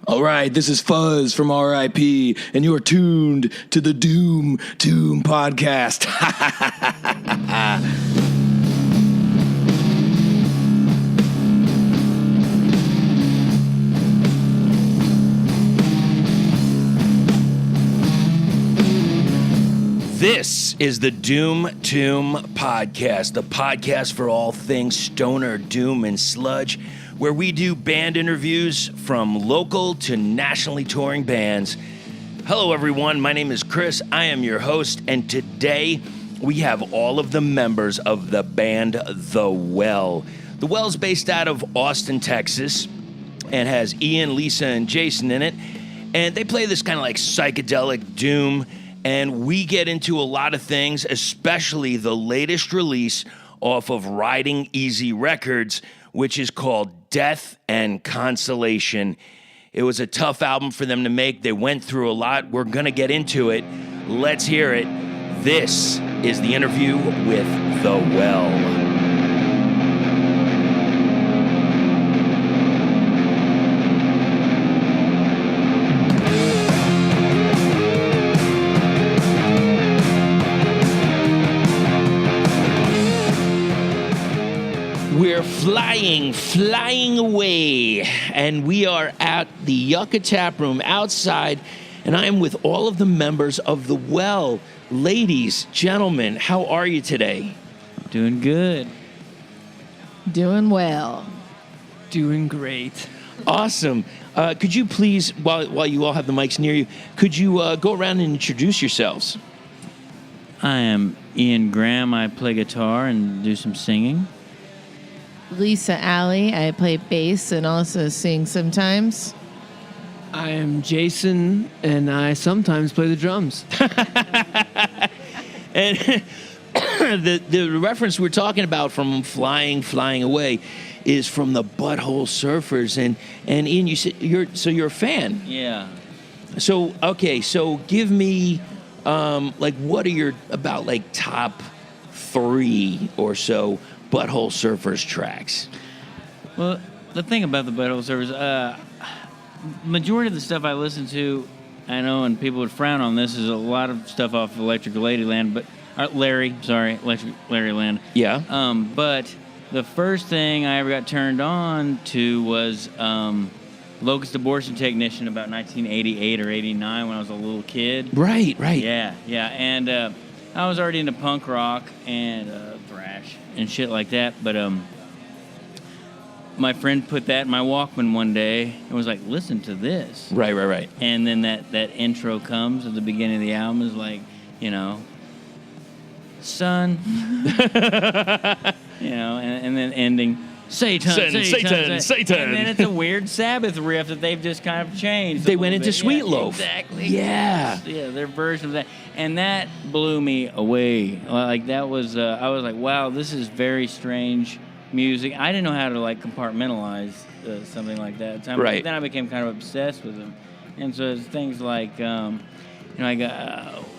All right, this is Fuzz from RIP, and you are tuned to the Doom Podcast. This is the Doom Podcast, the podcast for all things stoner, doom, and sludge, where we do band interviews from local to nationally touring bands. Hello, everyone. My name is Chris. I am your host, and today we have all of the members of the band The Well. The Well's based out of Austin, Texas, and has Ian, Lisa, and Jason in it, and they play this kind of like psychedelic doom. And we get into a lot of things, especially the latest release off of Riding Easy Records, which is called Death and Consolation. It was a tough album for them to make. They went through a lot. We're going to get into it. Let's hear it. This is the interview with The Well. We're flying away, and we are at the Yucca Tap Room outside, and I am with all of the members of The Well. Ladies, gentlemen, how are you today? Doing good. Doing well. Doing great. Awesome. Could you please, while you all have the mics near you, could you go around and introduce yourselves? I am Ian Graham. I play guitar and do some singing. Lisa Alley. I play bass and also sing sometimes. I am Jason, and I sometimes play the drums. And the reference we're talking about from flying away is from the Butthole Surfers. And Ian, you said you're a fan. Yeah. So give me what are your about top 3 or so Butthole Surfers tracks? Well, the thing about the Butthole Surfers, majority of the stuff I listen to, I know, and people would frown on this, is a lot of stuff off Electric Ladyland, but Electric Larryland. Yeah. But the first thing I ever got turned on to was Locust Abortion Technician about 1988 or 89 when I was a little kid. Right. Yeah, and I was already into punk rock and thrash and shit like that, but my friend put that in my Walkman one day and was like, listen to this. Right. And then that intro comes at the beginning of the album, is like, son, and then ending, Satan. And then it's a weird Sabbath riff that they've just kind of changed. They went into Sweet Loaf. Exactly. Yeah. Yeah, their version of that. And that blew me away. Like, that was, I was like, wow, this is very strange music. I didn't know how to, compartmentalize something like that. So right. Then I became kind of obsessed with them. And so it's things like,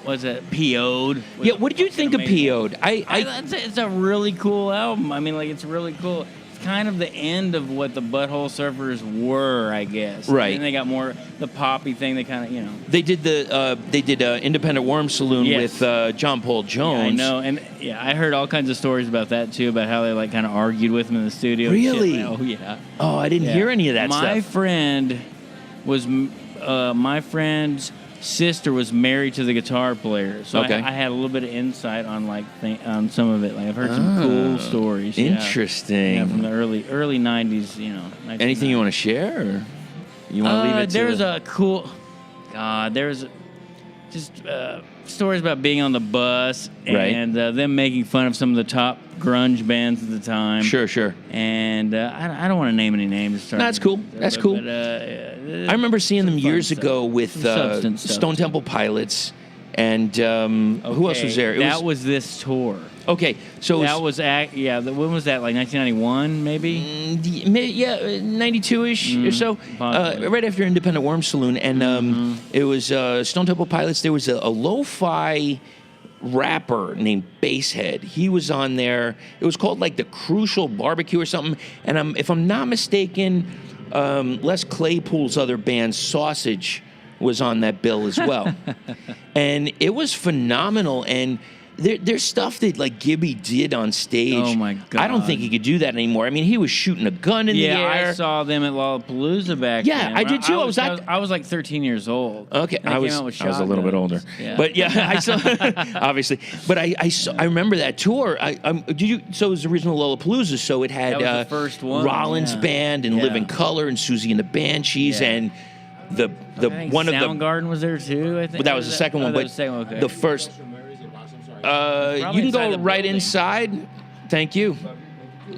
what's that, P.O.'d? Yeah, what did you think of P.O.'d? It's a really cool album. I mean, it's really cool. Kind of the end of what the Butthole Surfers were, I guess. Right. And they got more the poppy thing. They kind of, They did Independent Worm Saloon with John Paul Jones. Yeah, I know, and I heard all kinds of stories about that too, about how they kind of argued with him in the studio. Really? And shit. Oh yeah. Oh, I didn't hear any of that stuff. My friend's sister was married to the guitar player, so okay. I had a little bit of insight on on some of it. Like, I've heard some cool stories. Interesting. Yeah, from the early 90s. Anything you want to share, or you want to leave it to? There's a cool. There's just stories about being on the bus and them making fun of some of the top grunge bands at the time. Sure. And I don't want to name any names. That's cool. That's cool. I remember seeing them years ago with Stone Temple Pilots, and who else was there? That was this tour. Okay, so that was when was that? Like 1991, maybe? 92-ish or so. Right after Independent Worm Saloon, and it was Stone Temple Pilots. There was a lo-fi rapper named Basshead. He was on there. It was called like the Crucial Barbecue or something. And if I'm not mistaken, Les Claypool's other band, Sausage, was on that bill as well. And it was phenomenal. And there's stuff that, like, Gibby did on stage. Oh, my God. I don't think he could do that anymore. I mean, he was shooting a gun in the air. Yeah, I saw them at Lollapalooza back then. Yeah, I did too. I was like 13 years old. Okay, And I they was came out with a little bit older, shotguns. Yeah. but yeah, I saw obviously. But I remember that tour. So it was the original Lollapalooza. So it had That was the first one, Rollins yeah. Band and Yeah. Living Color and Susie and the Banshees Yeah. and the I think one of the. Soundgarden was there too. I think. But that was the second one. Oh, that But was the second one, okay. the first. You can inside go the right building. inside. Thank you.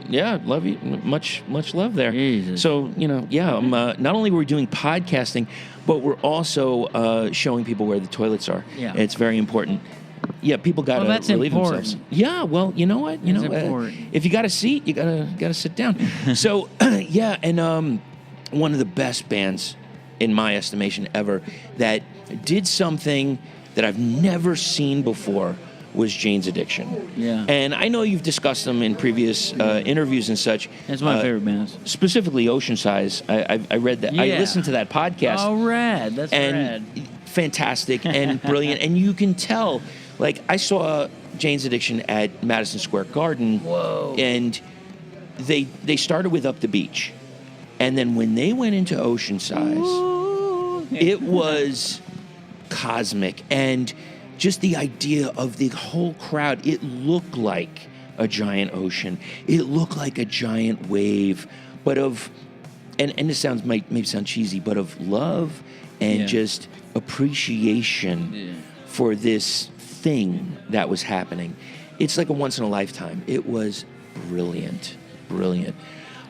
Yeah, love you. Much love there. Jesus. So, not only were we doing podcasting, but we're also showing people where the toilets are. Yeah. And it's very important. Yeah, people got to that's relieve important. themselves. Yeah, well, you know what? It's important. If you got a seat, you gotta sit down. So, yeah, and one of the best bands, in my estimation, ever that did something that I've never seen before was Jane's Addiction. Yeah. And I know you've discussed them in previous interviews and such. That's my favorite bands. Specifically Ocean Size. I read that. I Yeah. listened to that podcast. Oh, rad. That's and rad. fantastic and brilliant. And you can tell, like, I saw Jane's Addiction at Madison Square Garden. Whoa. And they started with Up the Beach. And then when they went into Ocean Size, it was cosmic. And just the idea of the whole crowd, it looked like a giant ocean. It looked like a giant wave, but of, and this sounds might sound cheesy, but of love and Yeah. just appreciation for this thing that was happening. It's like a once in a lifetime. It was brilliant.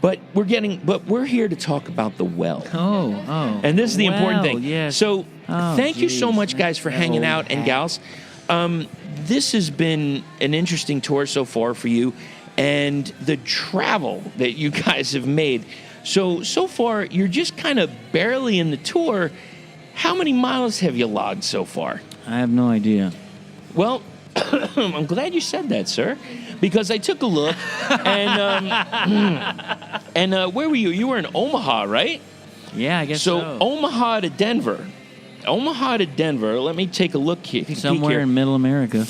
But we're here to talk about the well. Oh. And this is the important Well, thing. yes. So Oh, thank you so geez. much, guys, for hanging out and gals. This has been an interesting tour so far for you and the travel that you guys have made. So far, you're just kind of barely in the tour. How many miles have you logged so far? I have no idea. Well, I'm glad you said that, sir, because I took a look, and where were you? You were in Omaha, right? Yeah, I guess so. Omaha to Denver. Let me take a look here. Somewhere in Middle America.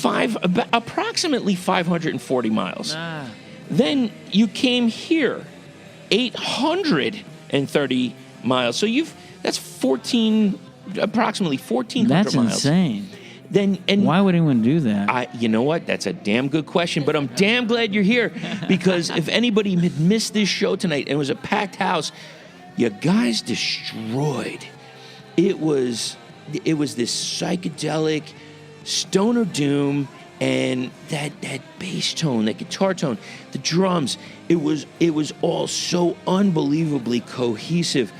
Approximately 540 miles. Ah. Then you came here, 830 miles. So that's approximately 1,400 That's miles. insane. And Why would anyone do that? you know what? That's a damn good question, but I'm damn glad you're here because if anybody had missed this show tonight and it was a packed house, you guys destroyed. It was this psychedelic stoner doom and that bass tone, that guitar tone, the drums. It was all so unbelievably cohesive.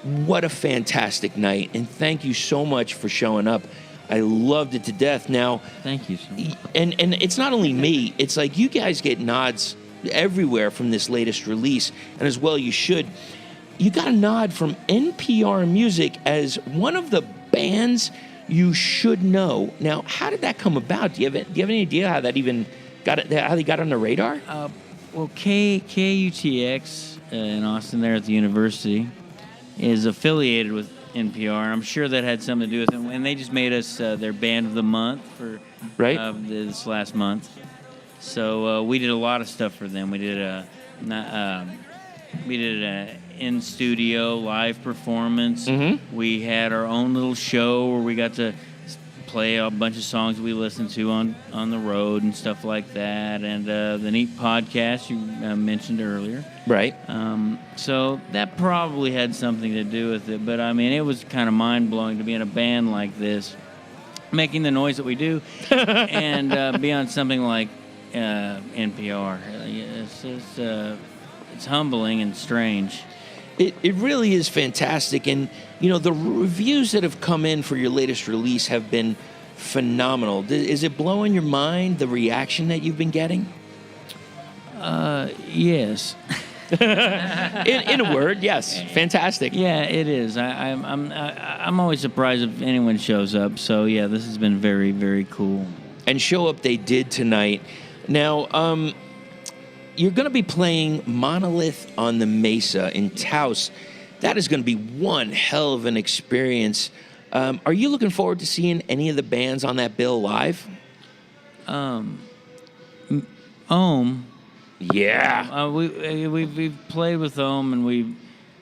What a fantastic night, and thank you so much for showing up. I loved it to death. Now, Thank you so much. and it's not only me. It's like you guys get nods everywhere from this latest release, and as well you should. You got a nod from NPR Music as one of the bands you should know. Now, how did that come about? Do you have any idea how that even how they got on the radar? Well, KUTX in Austin there at the university is affiliated with NPR. I'm sure that had something to do with it. And they just made us their band of the month for Right. This last month. So we did a lot of stuff for them. We did a in studio live performance. Mm-hmm. We had our own little show where we got to play a bunch of songs we listened to on the road and stuff like that. And the neat podcast you mentioned earlier. Right. So that probably had something to do with it. But I mean, it was kind of mind blowing to be in a band like this, making the noise that we do, and be on something like NPR. It's humbling and strange. It really is fantastic, and the reviews that have come in for your latest release have been phenomenal. Is it blowing your mind, the reaction that you've been getting? Yes. in a word, yes. Fantastic. Yeah, it is. I'm always surprised if anyone shows up. So yeah, this has been very, very cool. And show up they did tonight. Now, you're going to be playing Monolith on the Mesa in Taos. That is going to be one hell of an experience. Are you looking forward to seeing any of the bands on that bill live? Ohm. Yeah. We've played with Ohm and we've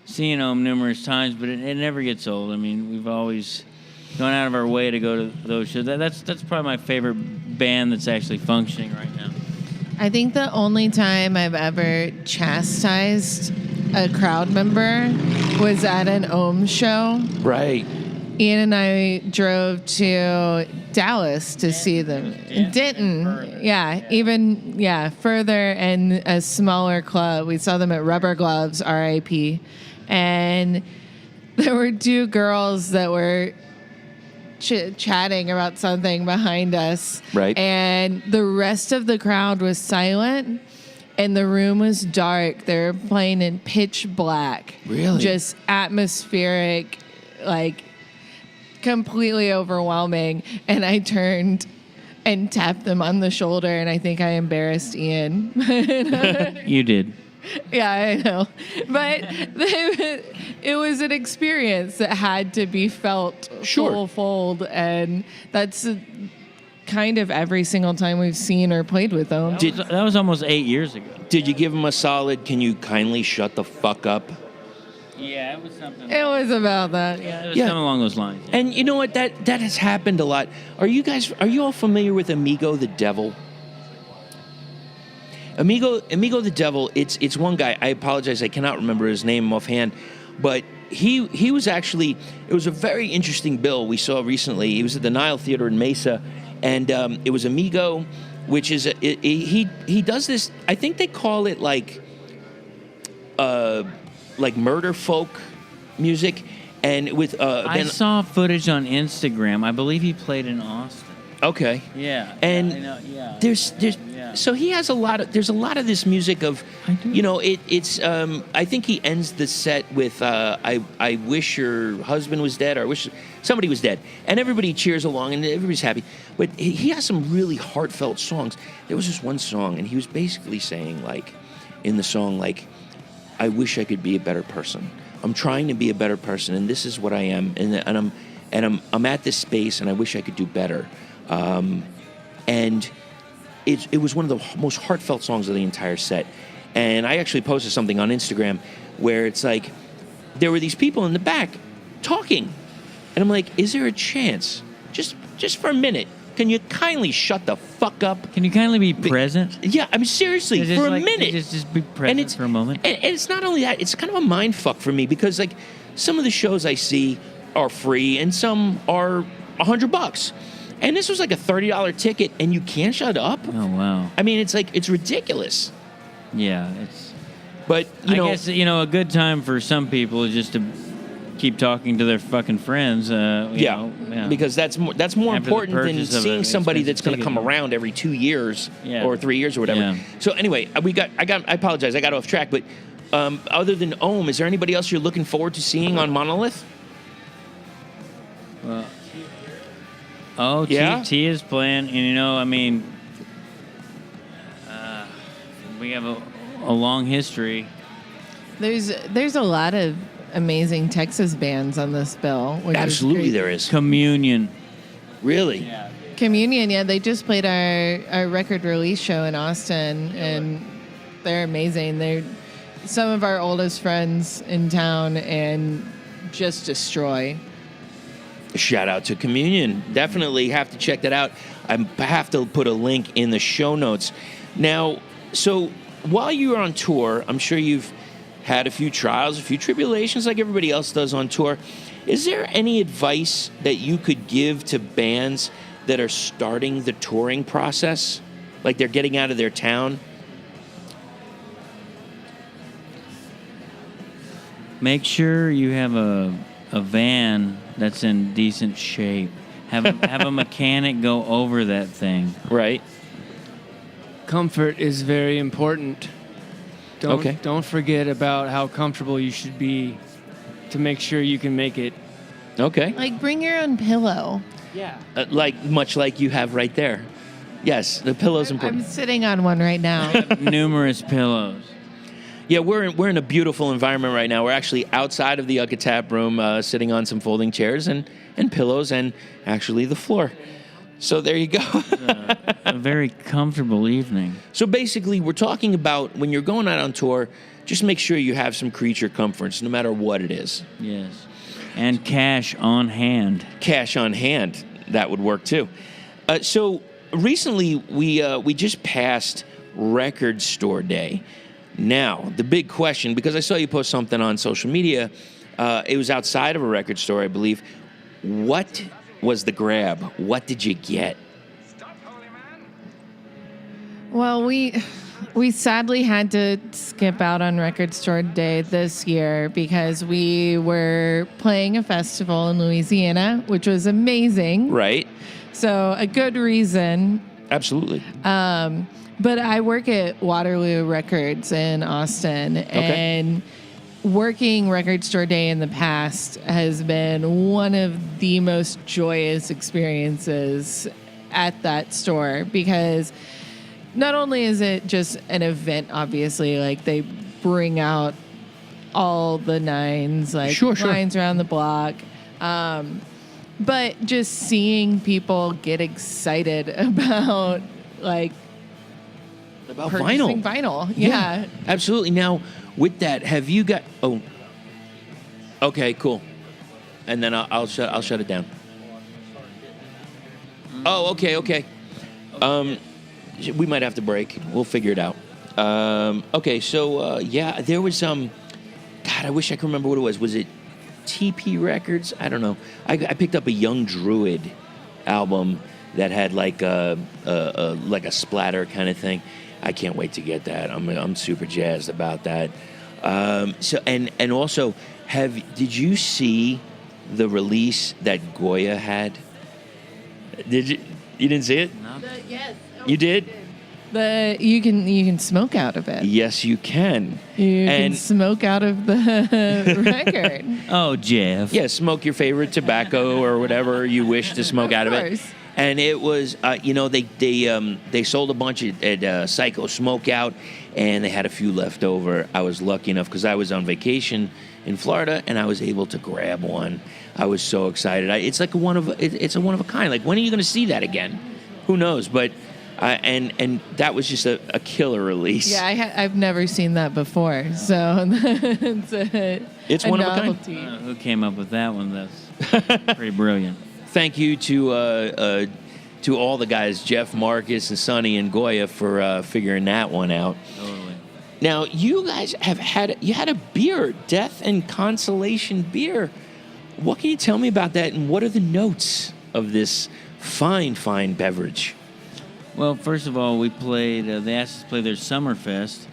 seen Ohm numerous times, but it never gets old. I mean, we've always gone out of our way to go to those shows. That's probably my favorite band that's actually functioning right now. I think the only time I've ever chastised a crowd member was at an Ohm show. Right. Ian and I drove to Dallas to see them. Denton, further and a smaller club. We saw them at Rubber Gloves, RIP. And there were two girls that were chatting about something behind us. Right. And the rest of the crowd was silent. And the room was dark. They were playing in pitch black. Really? Just atmospheric, like completely overwhelming. And I turned and tapped them on the shoulder, and I think I embarrassed Ian. You did. Yeah, I know. But it was an experience that had to be felt full fold, and that's kind of every single time we've seen or played with them. That was almost 8 years ago. Did you give him a solid, can you kindly shut the fuck up? Yeah, it was something. It was about that, yeah. It was something along those lines. Yeah. And you know what? That has happened a lot. Are you all familiar with Amigo the Devil? Amigo the Devil, it's one guy. I apologize, I cannot remember his name offhand, but he was actually, it was a very interesting bill we saw recently. He was at the Nile Theater in Mesa, and it was Amigo, which is he does this. I think they call it like murder folk music, and with I saw footage on Instagram. I believe he played in Austin. Okay. Yeah. And I know, yeah. there's so he has there's a lot of this music of, you know, it's I think he ends the set with I wish your husband was dead, or I wish somebody was dead, and everybody cheers along and everybody's happy. But he has some really heartfelt songs. There was this one song, and he was basically saying, like, in the song, like, I wish I could be a better person. I'm trying to be a better person, and this is what I am, and I'm at this space, and I wish I could do better. And it was one of the most heartfelt songs of the entire set. And I actually posted something on Instagram where it's like, there were these people in the back talking. And I'm like, is there a chance, just for a minute, can you kindly shut the fuck up? Can you kindly be present? Yeah, I mean, seriously, for a minute. Just be present for a moment. And it's not only that, it's kind of a mind fuck for me, because, like, some of the shows I see are free and some are $100. And this was like a $30 ticket, and you can't shut up? Oh, wow. I mean, it's like, it's ridiculous. Yeah, it's... But, I guess, you know, a good time for some people is just to keep talking to their fucking friends. You know, because that's more important than seeing somebody that's going to come around every 2 years or 3 years or whatever. Yeah. So anyway, I apologize, I got off track, but other than Ohm, is there anybody else you're looking forward to seeing on Monolith? Well, T is playing, and, you know, I mean, we have a long history. There's a lot of amazing Texas bands on this bill. Absolutely, there is. Communion. Really? Yeah. Communion, yeah, they just played our record release show in Austin, and they're amazing. They're some of our oldest friends in town, and just destroy. Shout out to Communion. Definitely have to check that out. I have to put a link in the show notes. Now, so while you were on tour, I'm sure you've had a few trials, a few tribulations like everybody else does on tour. Is there any advice that you could give to bands that are starting the touring process? Like they're getting out of their town? Make sure you have a van that's in decent shape. Have a mechanic go over that thing. Right. Comfort is very important. Don't forget about how comfortable you should be to make sure you can make it. Okay. Like, bring your own pillow. Yeah. Much like you have right there. Yes, the pillow's important. I'm sitting on one right now. Numerous pillows. Yeah, we're in a beautiful environment right now. We're actually outside of the Ugga Tap Room, sitting on some folding chairs and pillows, and actually the floor. So there you go. A very comfortable evening. So basically, we're talking about when you're going out on tour, just make sure you have some creature comforts, no matter what it is. Yes. And cash on hand. Cash on hand, that would work too. So recently, we just passed Record Store Day. Now, the big question, because I saw you post something on social media, it was outside of a record store, I believe. What was the grab? What did you get? Well, we sadly had to skip out on Record Store Day this year because we were playing a festival in Louisiana, which was amazing. Right. So a good reason. Absolutely. But I work at Waterloo Records in Austin, and working Record Store Day in the past has been one of the most joyous experiences at that store, because not only is it just an event, obviously, like they bring out all the nines, like lines around the block, but just seeing people get excited about purchasing vinyl. Yeah. Absolutely. Now, with that, have you got? Oh, okay, cool. And then I'll shut it down. Oh, okay. We might have to break. We'll figure it out. Okay, so yeah, there was God, I wish I could remember what it was. Was it TP Records? I don't know. I picked up a Young Druid album that had like a splatter kind of thing. I can't wait to get that. I'm super jazzed about that. So and also, did you see the release that GOYA had? Did you? You didn't see it? No. Yes. You did? You can smoke out of it. Yes, you can. You can smoke out of the record. Oh, Jeff. Yeah, smoke your favorite tobacco or whatever you wish to smoke out of it. And it was, they sold a bunch at Psycho Smokeout, and they had a few left over. I was lucky enough because I was on vacation in Florida, and I was able to grab one. I was so excited. It's like it's a one of a kind. Like, when are you going to see that again? Who knows? But and that was just a killer release. Yeah, I've never seen that before, so it's one novelty. of a kind. Who came up with that one? That's pretty brilliant. Thank you to all the guys, Jeff, Marcus, and Sonny and GOYA, for figuring that one out. Totally. Now, you guys had a beer, Death and Consolation beer. What can you tell me about that, and what are the notes of this fine beverage? Well, first of all, we played. They asked us to play their Summerfest,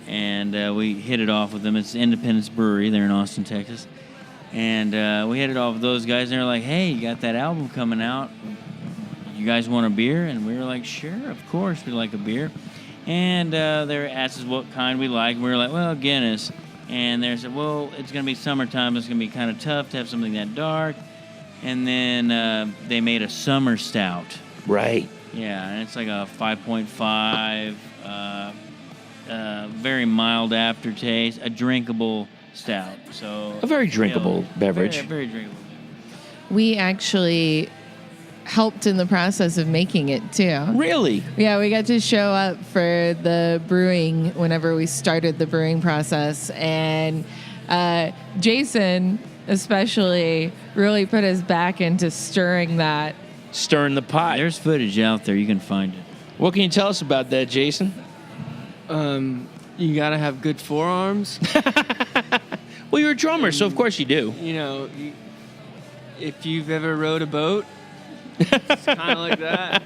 and we hit it off with them. It's Independence Brewery. They're in Austin, Texas. And we hit it off with those guys, and they were like, hey, you got that album coming out. You guys want a beer? And we were like, sure, of course, we like a beer. And they asked us what kind we like. And we were like, well, Guinness. And they said, well, it's going to be summertime. It's going to be kind of tough to have something that dark. And then they made a summer stout. Right. Yeah, and it's like a 5.5, very mild aftertaste, a drinkable stout. So a very drinkable beverage. Very drinkable. We actually helped in the process of making it too. Really? Yeah, we got to show up for the brewing whenever we started the brewing process, and Jason especially really put his back into stirring the pot. There's footage out there. You can find it. What can you tell us about that, Jason? You gotta have good forearms. Well, you're a drummer, so of course you do. You know, if you've ever rowed a boat, it's kind of like that.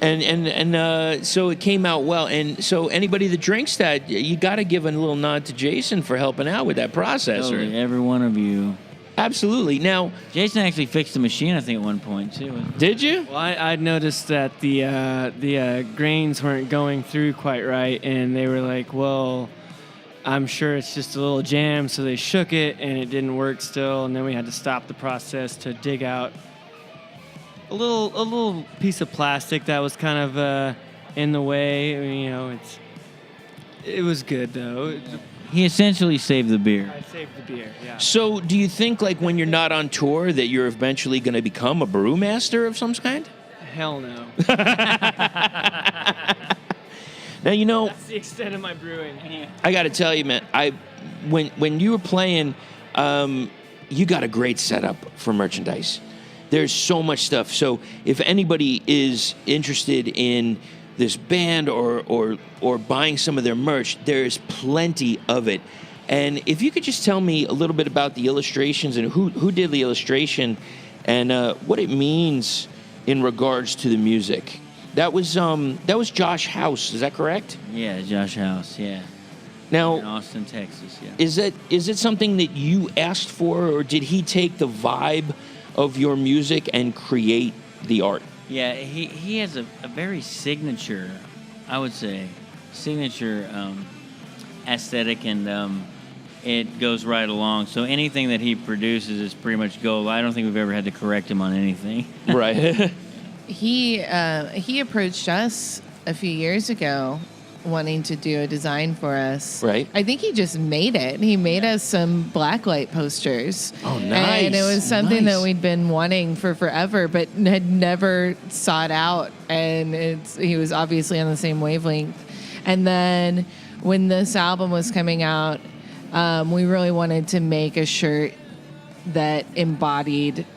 And so it came out well. And so anybody that drinks that, you got to give a little nod to Jason for helping out with that process. Totally, every one of you. Absolutely. Now, Jason actually fixed the machine, I think, at one point too. Did you? Well, I'd noticed that the grains weren't going through quite right, and they were like, well, I'm sure it's just a little jam, so they shook it, and it didn't work still, and then we had to stop the process to dig out a little piece of plastic that was kind of in the way. I mean, It was good though. He essentially saved the beer. I saved the beer. Yeah. So, do you think, like, when you're not on tour, that you're eventually going to become a brewmaster of some kind? Hell no. Now, you know, That's the extent of my brewing. I got to tell you, man, when you were playing, you got a great setup for merchandise. There's so much stuff. So if anybody is interested in this band or buying some of their merch, there's plenty of it. And if you could just tell me a little bit about the illustrations and who did the illustration and what it means in regards to the music. That was Josh House, is that correct? Yeah, Josh House, yeah. In Now, Austin, Texas, yeah. is it something that you asked for, or did he take the vibe of your music and create the art? Yeah, he has a very signature, I would say, aesthetic, and it goes right along. So anything that he produces is pretty much gold. I don't think we've ever had to correct him on anything. Right. He approached us a few years ago wanting to do a design for us. Right. I think he just made it. He made us some blacklight posters. Oh, nice. And it was something Nice. that we'd been wanting for forever, but had never sought out. And he was obviously on the same wavelength. And then when this album was coming out, we really wanted to make a shirt that embodied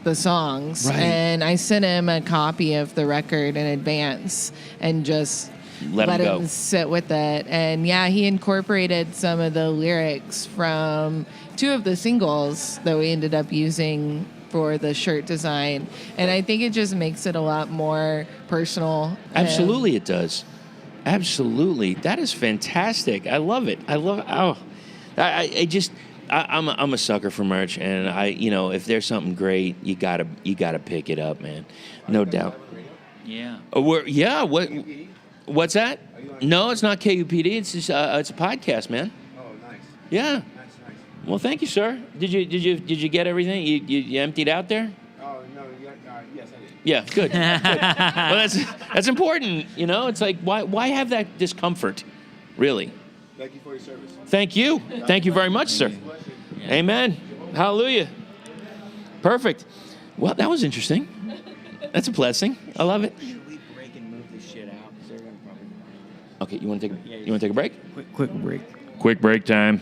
the songs. Right. And I sent him a copy of the record in advance and just Let him go. sit with it. And yeah, he incorporated some of the lyrics from 2 of the singles that we ended up using for the shirt design. And I think it just makes it a lot more personal. Absolutely, it does. Absolutely, that is fantastic. I love it. I'm a sucker for merch, and if there's something great, you gotta pick it up, man. No doubt. Yeah. What's that? No, it's not KUPD. It's just, it's a podcast, man. Oh, nice. Yeah. Nice. Well, thank you, sir. Did you get everything? You emptied out there? Oh, no, yes, I did. Yeah, good. Good. Well, that's important. It's like why have that discomfort, really? Thank you for your service. Thank you. Thank you very much, sir. Yeah. Amen. Hallelujah. Perfect. Well, that was interesting. That's a blessing. I love it. Should we break and move this shit out? Because they're going to probably... Okay, you want to take a break? Quick break. Quick break time.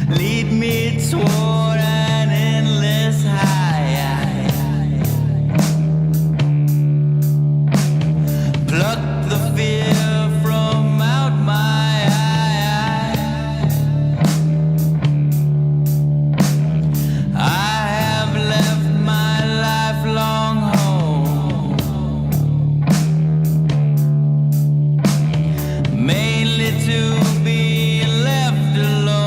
Lead me toward an endless high. Pluck the fear from out my eye. I have left my lifelong home, mainly to be left alone.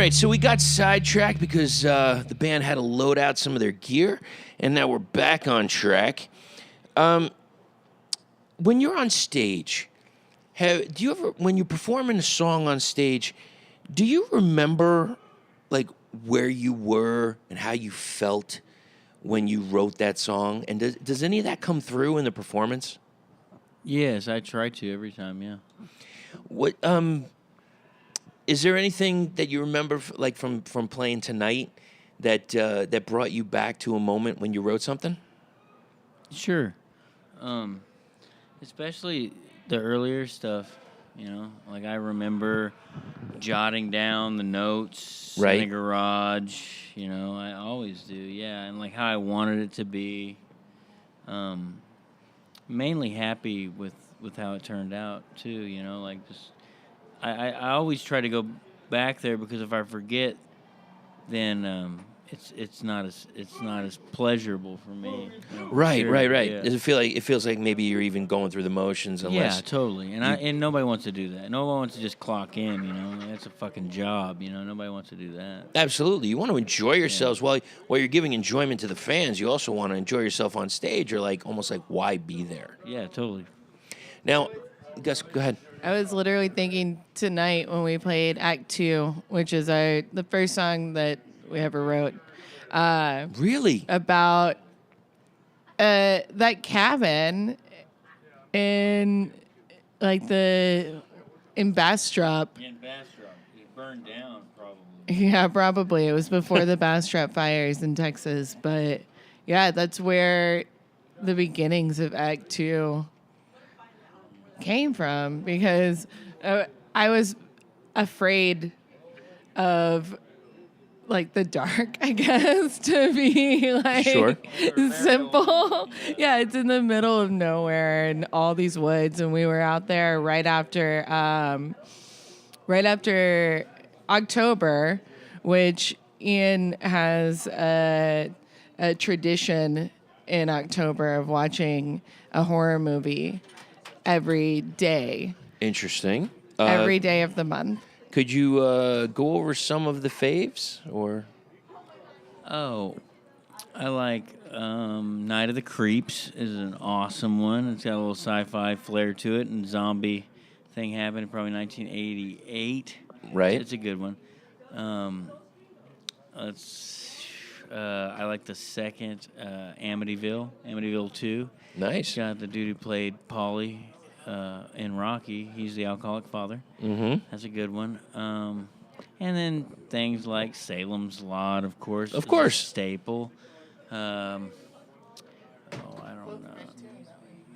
right, so we got sidetracked because the band had to load out some of their gear, and now we're back on track. When you're on stage, do you ever, when you're performing a song on stage, do you remember like where you were and how you felt when you wrote that song? And does any of that come through in the performance? Yes, I try to every time. Yeah. What is there anything that you remember like from playing tonight that brought you back to a moment when you wrote something? Sure. Especially the earlier stuff, you know. Like I remember jotting down the notes Right. in the garage, you know. I always do, yeah. And like how I wanted it to be. Mainly happy with how it turned out too, you know. Like just, I always try to go back there because if I forget, then it's not as pleasurable for me. You know, Right. Yeah. Does it feels like maybe you're even going through the motions unless Yeah, totally. And nobody wants to do that. Nobody wants to just clock in, you know. That's a fucking job, you know. Nobody wants to do that. Absolutely. You want to enjoy yourselves while you're giving enjoyment to the fans. You also want to enjoy yourself on stage. You're like almost like why be there? Yeah, totally. Now, Gus, go ahead. I was literally thinking tonight when we played Act 2, which is the first song that we ever wrote, Really? about that cabin in in Bastrop. In Bastrop, it burned down probably. Yeah, probably. It was before the Bastrop fires in Texas. But yeah, that's where the beginnings of Act 2 came from because I was afraid of like the dark, I guess, to be like Sure. simple. Yeah, it's in the middle of nowhere and all these woods, and we were out there right after October, which Ian has a tradition in October of watching a horror movie every day, Interesting. every day of the month. Could you go over some of the faves or? Oh, I like Night of the Creeps is an awesome one. It's got a little sci-fi flair to it, and zombie thing happened in probably 1988. Right. It's a good one. I like the second Amityville 2. Nice. It's got the dude who played Paulie in Rocky. He's the alcoholic father. Mm-hmm. That's a good one. And then things like Salem's Lot, of course. Of is a course. staple. I don't know.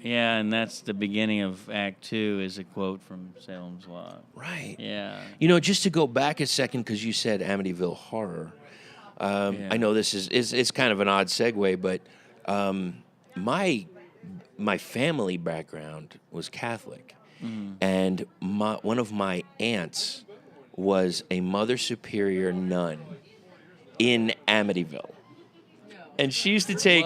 Yeah, and that's the beginning of Act 2 is a quote from Salem's Lot. Right. Yeah. You know, just to go back a second, because you said Amityville Horror. I know this is kind of an odd segue, but my family background was Catholic, and one of my aunts was a Mother Superior nun in Amityville, and she used to take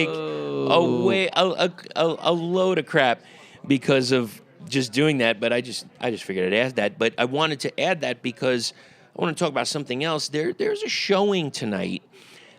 away a load of crap because of just doing that. But I just figured I'd add that. But I wanted to add that because I want to talk about something else. There's a showing tonight.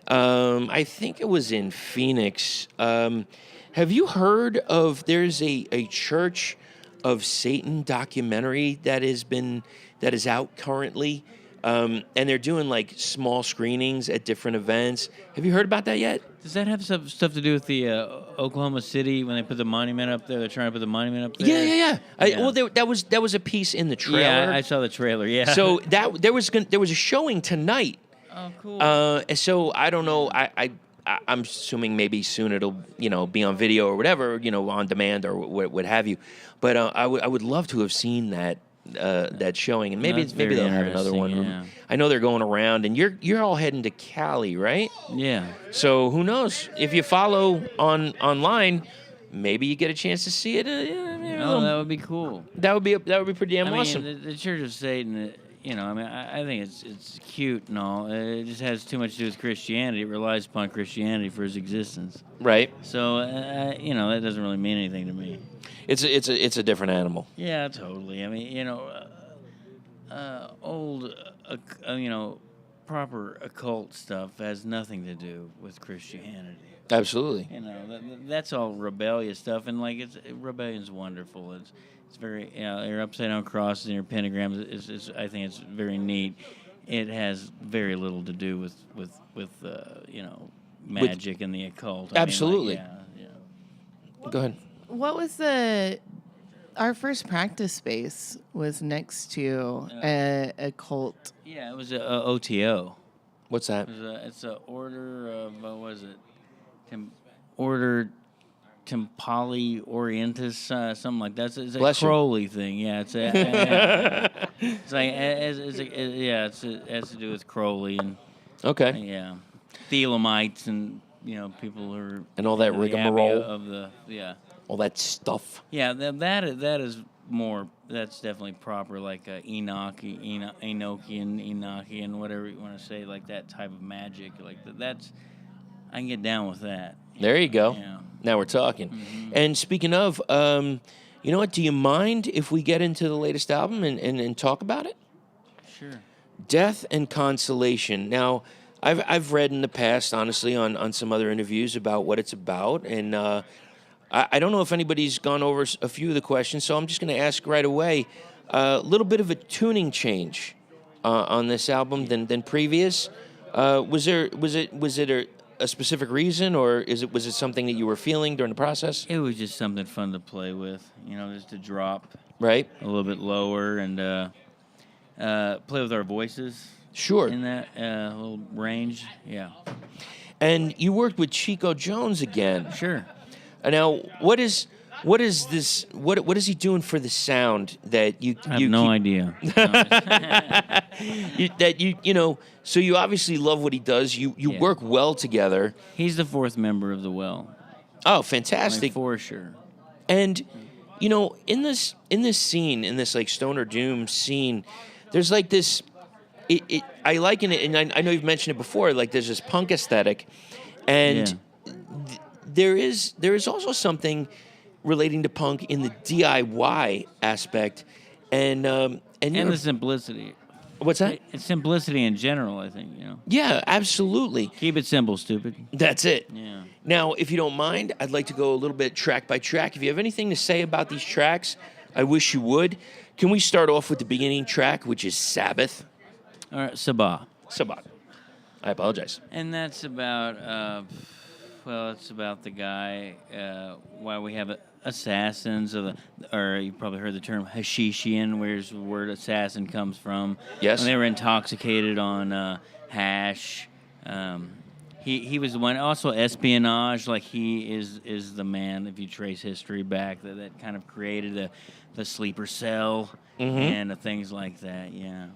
I think it was in Phoenix. Have you heard of? There's a Church of Satan documentary that is out currently, and they're doing like small screenings at different events. Have you heard about that yet? Does that have stuff to do with the Oklahoma City when they put the monument up there? They're trying to put the monument up there. Yeah. Yeah. Well, that was a piece in the trailer. Yeah, I saw the trailer. Yeah. So there was a showing tonight. Oh, cool. So I don't know. I'm assuming maybe soon it'll be on video or whatever, on demand or what have you. But I would love to have seen that showing, and maybe That's very they'll have another one. interesting, yeah. I know they're going around, and you're all heading to Cali, right? Yeah. So who knows? If you follow online, maybe you get a chance to see it. Oh, that would be cool. That would be pretty damn awesome. I mean, the Church of Satan, I think it's cute and all. It just has too much to do with Christianity. It relies upon Christianity for its existence. Right. So, that doesn't really mean anything to me. It's a different animal. Yeah, totally. I mean, old proper occult stuff has nothing to do with Christianity. Absolutely. That's all rebellious stuff, and rebellion's wonderful. It's very your upside down crosses and your pentagrams is I think it's very neat. It has very little to do with magic and the occult. Absolutely. Go ahead. What was our first practice space was next to a cult. Yeah, it was a OTO. What's that? It's a order of what was it? Order Tempali Orientis, something like that. It's a Bless you. Crowley thing. Yeah, it's it has to do with Crowley and Okay. Thelemites and people who are And all that the rigmarole. of the All that stuff. Yeah, that is more. That's definitely proper, like Enochian, whatever you want to say, like that type of magic. Like that's, I can get down with that. There you go. Yeah. Now we're talking. Mm-hmm. And speaking of, you know what? Do you mind if we get into the latest album and talk about it? Sure. Death and Consolation. Now, I've read in the past, honestly, on some other interviews about what it's about, and I don't know if anybody's gone over a few of the questions, so I'm just going to ask right away. A little bit of a tuning change on this album than previous. Was it a specific reason, or was it something that you were feeling during the process? It was just something fun to play with, just to drop Right. a little bit lower and play with our voices. Sure. In that little range, yeah. And you worked with Chico Jones again. Sure. Now, what is this? What is he doing for the sound that you? I have no idea. So you obviously love what he does. You Yeah. work well together. He's the fourth member of the Well. Oh, fantastic! For sure. And in this scene, in this like stoner doom scene, there's like this. I liken it, and I know you've mentioned it before. Like there's this punk aesthetic, and there is also something relating to punk in the DIY aspect, and the simplicity. What's that? It's simplicity in general, I think, Yeah, absolutely. Keep it simple, stupid. That's it. Yeah. Now, if you don't mind, I'd like to go a little bit track by track. If you have anything to say about these tracks, I wish you would. Can we start off with the beginning track, which is Sabbath? All right, Sabah. Sabbath. I apologize. And that's about, it's about the guy, why we have assassins, or you probably heard the term Hashishian, where the word assassin comes from. Yes. When they were intoxicated on hash. He was the one. Also espionage, like he is the man, if you trace history back, that kind of created the sleeper cell and things like that, yeah.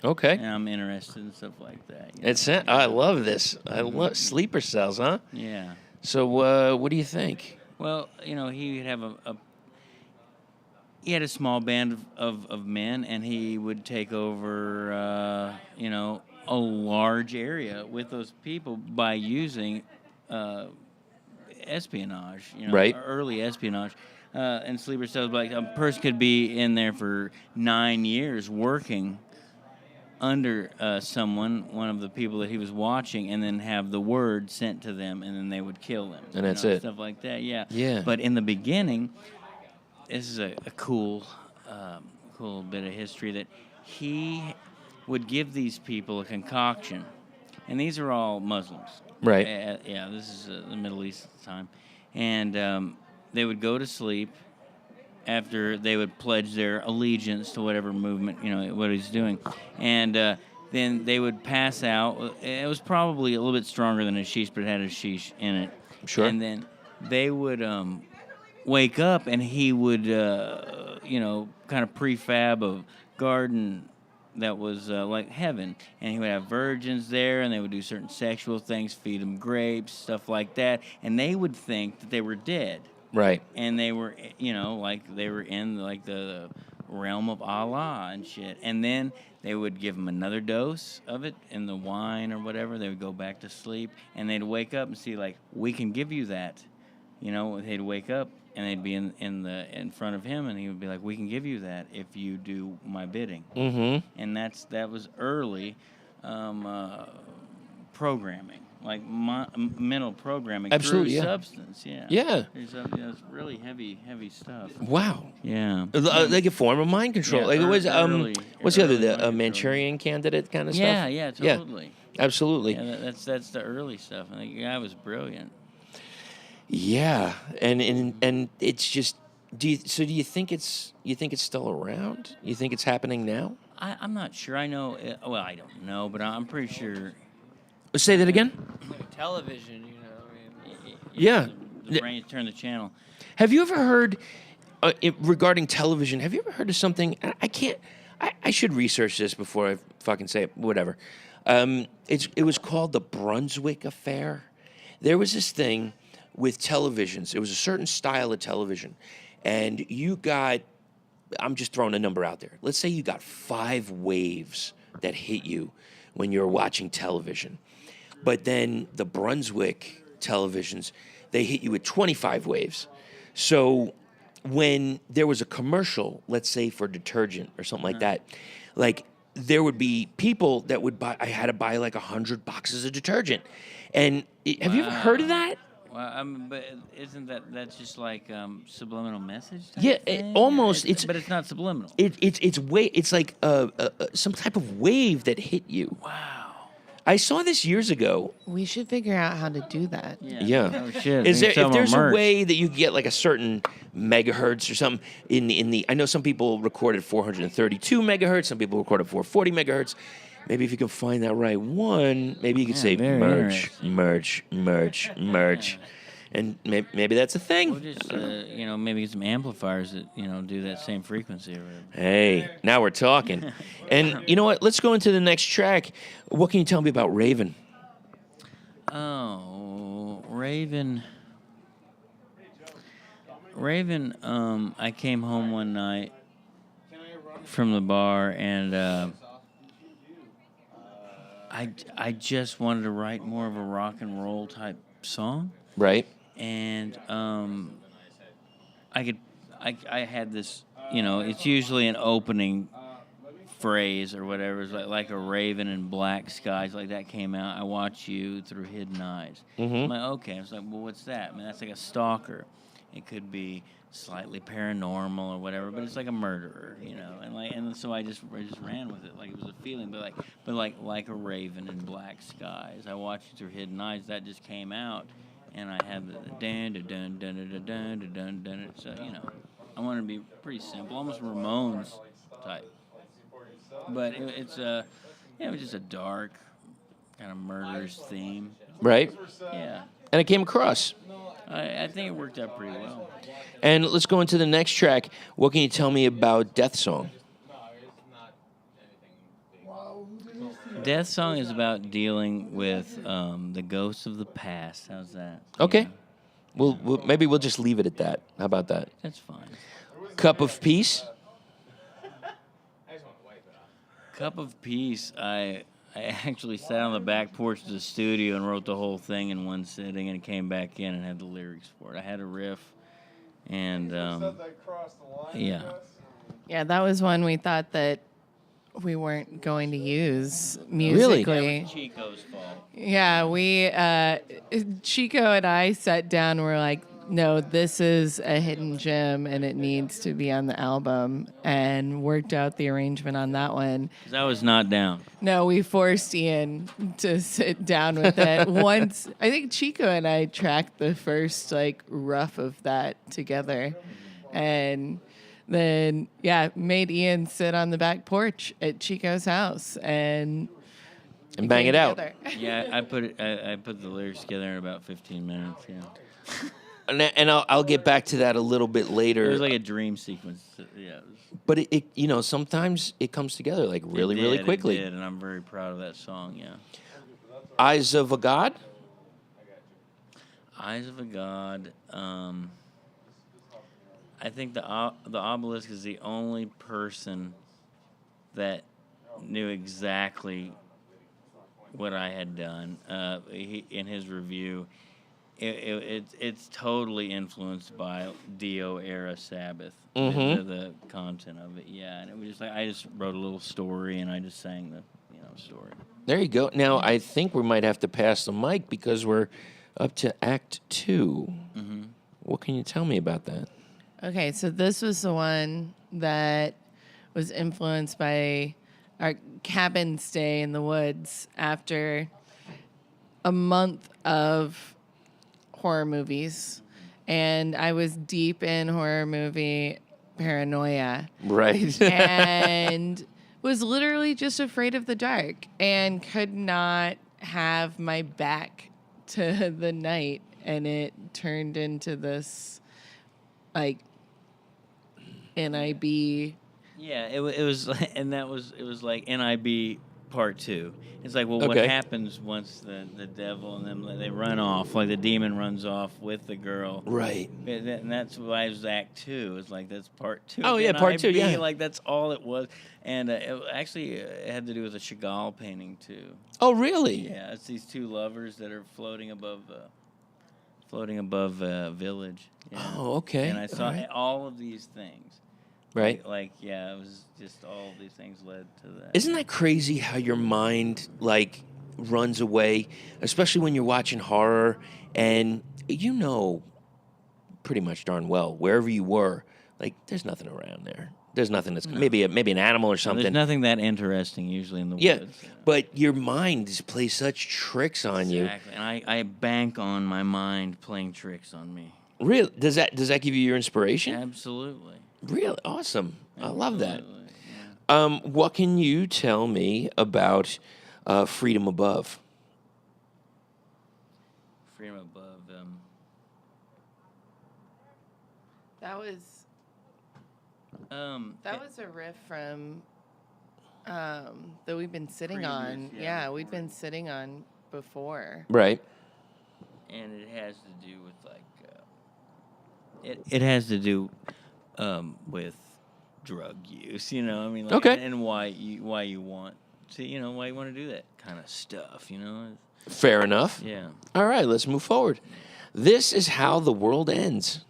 Okay. And I'm interested in stuff like that. I love this. I love sleeper cells, huh? Yeah. So, what do you think? Well, he would have he had a small band of men, and he would take over, a large area with those people by using espionage, Right. early espionage. And sleeper cells, like a person could be in there for 9 years working under one of the people that he was watching, and then have the word sent to them, and then they would kill them. And that's it. Stuff like that, yeah. Yeah. But in the beginning, this is a cool bit of history, that he would give these people a concoction, and these are all Muslims. Right. Yeah, this is the Middle East at the time. And they would go to sleep after they would pledge their allegiance to whatever movement, what he's doing. And then they would pass out. It was probably a little bit stronger than hashish, but it had hashish in it. Sure. And then they would wake up, and he would, kind of prefab a garden that was like heaven. And he would have virgins there, and they would do certain sexual things, feed them grapes, stuff like that. And they would think that they were dead. Right. And they were, like they were in like the realm of Allah and shit. And then they would give them another dose of it in the wine or whatever. They would go back to sleep, and they'd wake up and see, like, we can give you that. They'd wake up and they'd be in front of him, and he would be like, "We can give you that if you do my bidding." Mm-hmm. And that was early programming, like mental programming Absolutely, through yeah. substance. Yeah. Yeah. It's really heavy stuff. Wow. Yeah. Like a form of mind control. Yeah, like it was early what's the other mind control. Manchurian Candidate kind of Yeah, stuff? yeah, totally. Absolutely. Yeah, that's the early stuff. I think the guy was brilliant. Yeah, and it's just. Do you think it's still around? You think it's happening now? I'm not sure. I know. Well, I don't know, but I'm pretty sure. Say that again. Like television, you know. I mean, Yeah. The brain turn the channel. Have you ever heard regarding television? Have you ever heard of something? I can't. I should research this before I fucking say it. Whatever. It was called the Bronswick Affair. There was this thing with televisions. It was a certain style of television, and you got. I'm just throwing a number out there. Let's say you got 5 waves that hit you when you're watching television, but then the Brunswick televisions, they hit you with 25 waves. So when there was a commercial, let's say for detergent or something like that, like there would be people that would buy. I had to buy like 100 boxes of detergent, and have you ever heard of that? Well, but isn't that's just like subliminal message? Yeah, almost. But it's not subliminal. It's like some type of wave that hit you. Wow. I saw this years ago. We should figure out how to do that. Yeah. Oh shit. Is there, Sell if more there's merch. a way that you can get like a certain megahertz or something in the I know some people recorded 432 megahertz, some people recorded 440 megahertz. Maybe if you can find that right one, maybe you could say very merch, and maybe that's a thing. We'll just maybe get some amplifiers that do that same frequency or whatever. Hey, now we're talking. And you know what? Let's go into the next track. What can you tell me about Raven? Oh, Raven. I came home one night from the bar and I just wanted to write more of a rock and roll type song. Right. And I had this, it's usually an opening phrase or whatever. It's like a raven in black skies, like that came out. I watch you through hidden eyes. Mm-hmm. I'm like, okay. I was like, well, what's that? I mean, that's like a stalker. It could be slightly paranormal or whatever, but it's like a murderer, and so I just ran with it, like it was a feeling, but like a raven in black skies. I watched you through hidden eyes. That just came out. And I have the dun dun dun dun dun dun dun dun dun. So I want to be pretty simple, almost Ramones type. But it was just a dark kind of murderous theme. Right. Yeah. And it came across. I think it worked out pretty well. And let's go into the next track. What can you tell me about Death Song? Death Song is about dealing with the ghosts of the past. How's that? Okay. We'll maybe we'll just leave it at that. How about that? That's fine. Cup of Peace. Cup of Peace. I actually sat on the back porch of the studio and wrote the whole thing in one sitting, and came back in and had the lyrics for it. I had a riff, and yeah. Yeah, that was one we thought that we weren't going to use musically. Really? That was Chico's fault. Yeah, we Chico and I sat down and were like, no, this is a hidden gem and it needs to be on the album, and worked out the arrangement on that one. 'Cause I was not down. No, we forced Ian to sit down with it. Once, I think Chico and I tracked the first rough of that together, and then made Ian sit on the back porch at Chico's house and bang it out. together. Yeah, I put the lyrics together in about 15 minutes. Yeah, And I'll get back to that a little bit later. it was like a dream sequence. Yeah, But it sometimes it comes together really quickly. It did, and I'm very proud of that song. Yeah, Eyes of a God. Eyes of a God. I think the obelisk is the only person that knew exactly what I had done. In his review, it's totally influenced by Dio era Sabbath, the content of it. Yeah, and it was just like I just wrote a little story and I just sang the story. There you go. Now, I think we might have to pass the mic because we're up to Act 2. Mm-hmm. What can you tell me about that? Okay, so this was the one that was influenced by our cabin stay in the woods after a month of horror movies. And I was deep in horror movie paranoia. Right. And was literally just afraid of the dark and could not have my back to the night. And it turned into this, like, NIB. Yeah, it was, and it was like NIB Part 2. It's like, well, what Okay. happens once the devil and them, they run off, like the demon runs off with the girl. Right. And that's why it was Act 2. It's like, that's Part 2. Oh, yeah, Part 2, NIB, yeah. Like, that's all it was. And it had to do with a Chagall painting, too. Oh, really? Yeah, it's these two lovers that are floating above a village. Yeah. Oh, okay. And I saw All right. all of these things. Right. Like, yeah, it was just all of these things led to that. Isn't that crazy how your mind, like, runs away, especially when you're watching horror and you know pretty much darn well, wherever you were, like, there's nothing around there. There's nothing that's maybe an animal or something. There's nothing that interesting usually in the Yeah, woods. but your mind just plays such tricks on you. Exactly. And I bank on my mind playing tricks on me. Really? Does that give you your inspiration? Absolutely. Really? Awesome. I love that. Absolutely, yeah. What can you tell me about Freedom Above? Freedom Above. That was a riff from that we've been sitting on. Previous, Yeah, yeah, we've been sitting on before. Right. And it has to do with like it has to do with drug use, you know. I mean, like, Okay. and why you want to, why you want to do that kind of stuff, you know. Fair enough. Yeah. All right, let's move forward. This is how the world ends.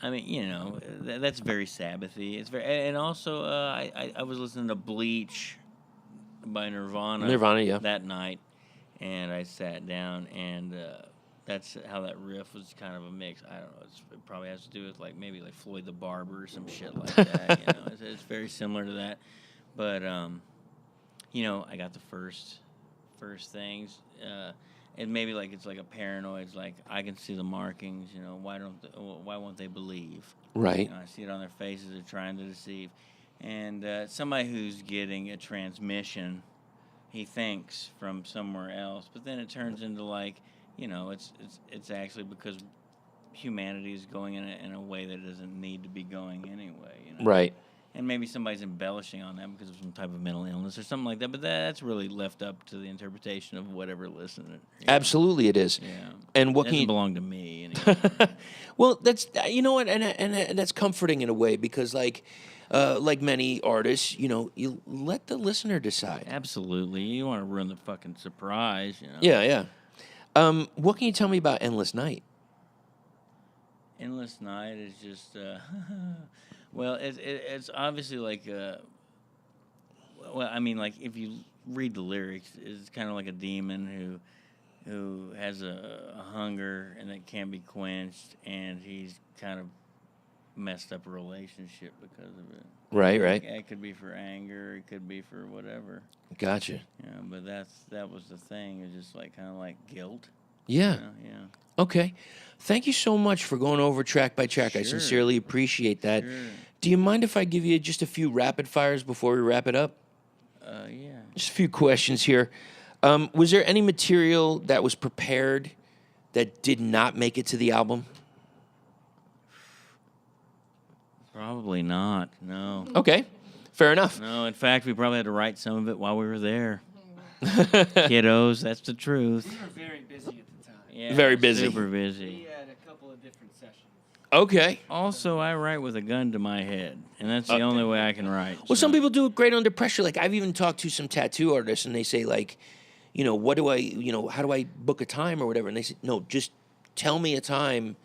I mean, that's very Sabbathy. It's very, and also I was listening to Bleach by Nirvana, yeah. that night, and I sat down, and that's how that riff was kind of a mix. I don't know. It probably has to do with maybe Floyd the Barber or some shit like that. It's very similar to that, but I got the first things. And maybe it's like a paranoid. It's like I can see the markings. Why won't they believe? Right. I see it on their faces. They're trying to deceive. And somebody who's getting a transmission, he thinks from somewhere else, but then it turns into it's actually because humanity is going in a way that it doesn't need to be going anyway. Right. And maybe somebody's embellishing on that because of some type of mental illness or something like that. But that's really left up to the interpretation of whatever listener. Absolutely, it is. Yeah. And what It can doesn't you? belong to me anymore. Well, that's what, and that's comforting in a way because like many artists, you let the listener decide. Absolutely. You want to ruin the fucking surprise, Yeah. What can you tell me about Endless Night? Endless Night is just, well, it's obviously if you read the lyrics, it's kind of like a demon who has a hunger and it can't be quenched, and he's kind of messed up a relationship because of it. Right. It could be for anger, it could be for whatever. Gotcha. But that was the thing. It's just kind of like guilt. Yeah. Yeah. Okay. Thank you so much for going over track by track. I Sure. sincerely appreciate that. Sure. Do you mind if I give you just a few rapid fires before we wrap it up? Yeah. Just a few questions here. Was there any material that was prepared that did not make it to the album? Probably not. No. Okay. Fair enough. No, in fact, we probably had to write some of it while we were there. Kiddos, that's the truth. We were very busy at the time. Yeah, Very busy. Super busy. We had a couple of different sessions. Okay. Also, I write with a gun to my head, and that's the only way I can write. Well, some people do it great under pressure. Like, I've even talked to some tattoo artists, and they say, like, what do I, how do I book a time or whatever? And they said, no, just tell me a time.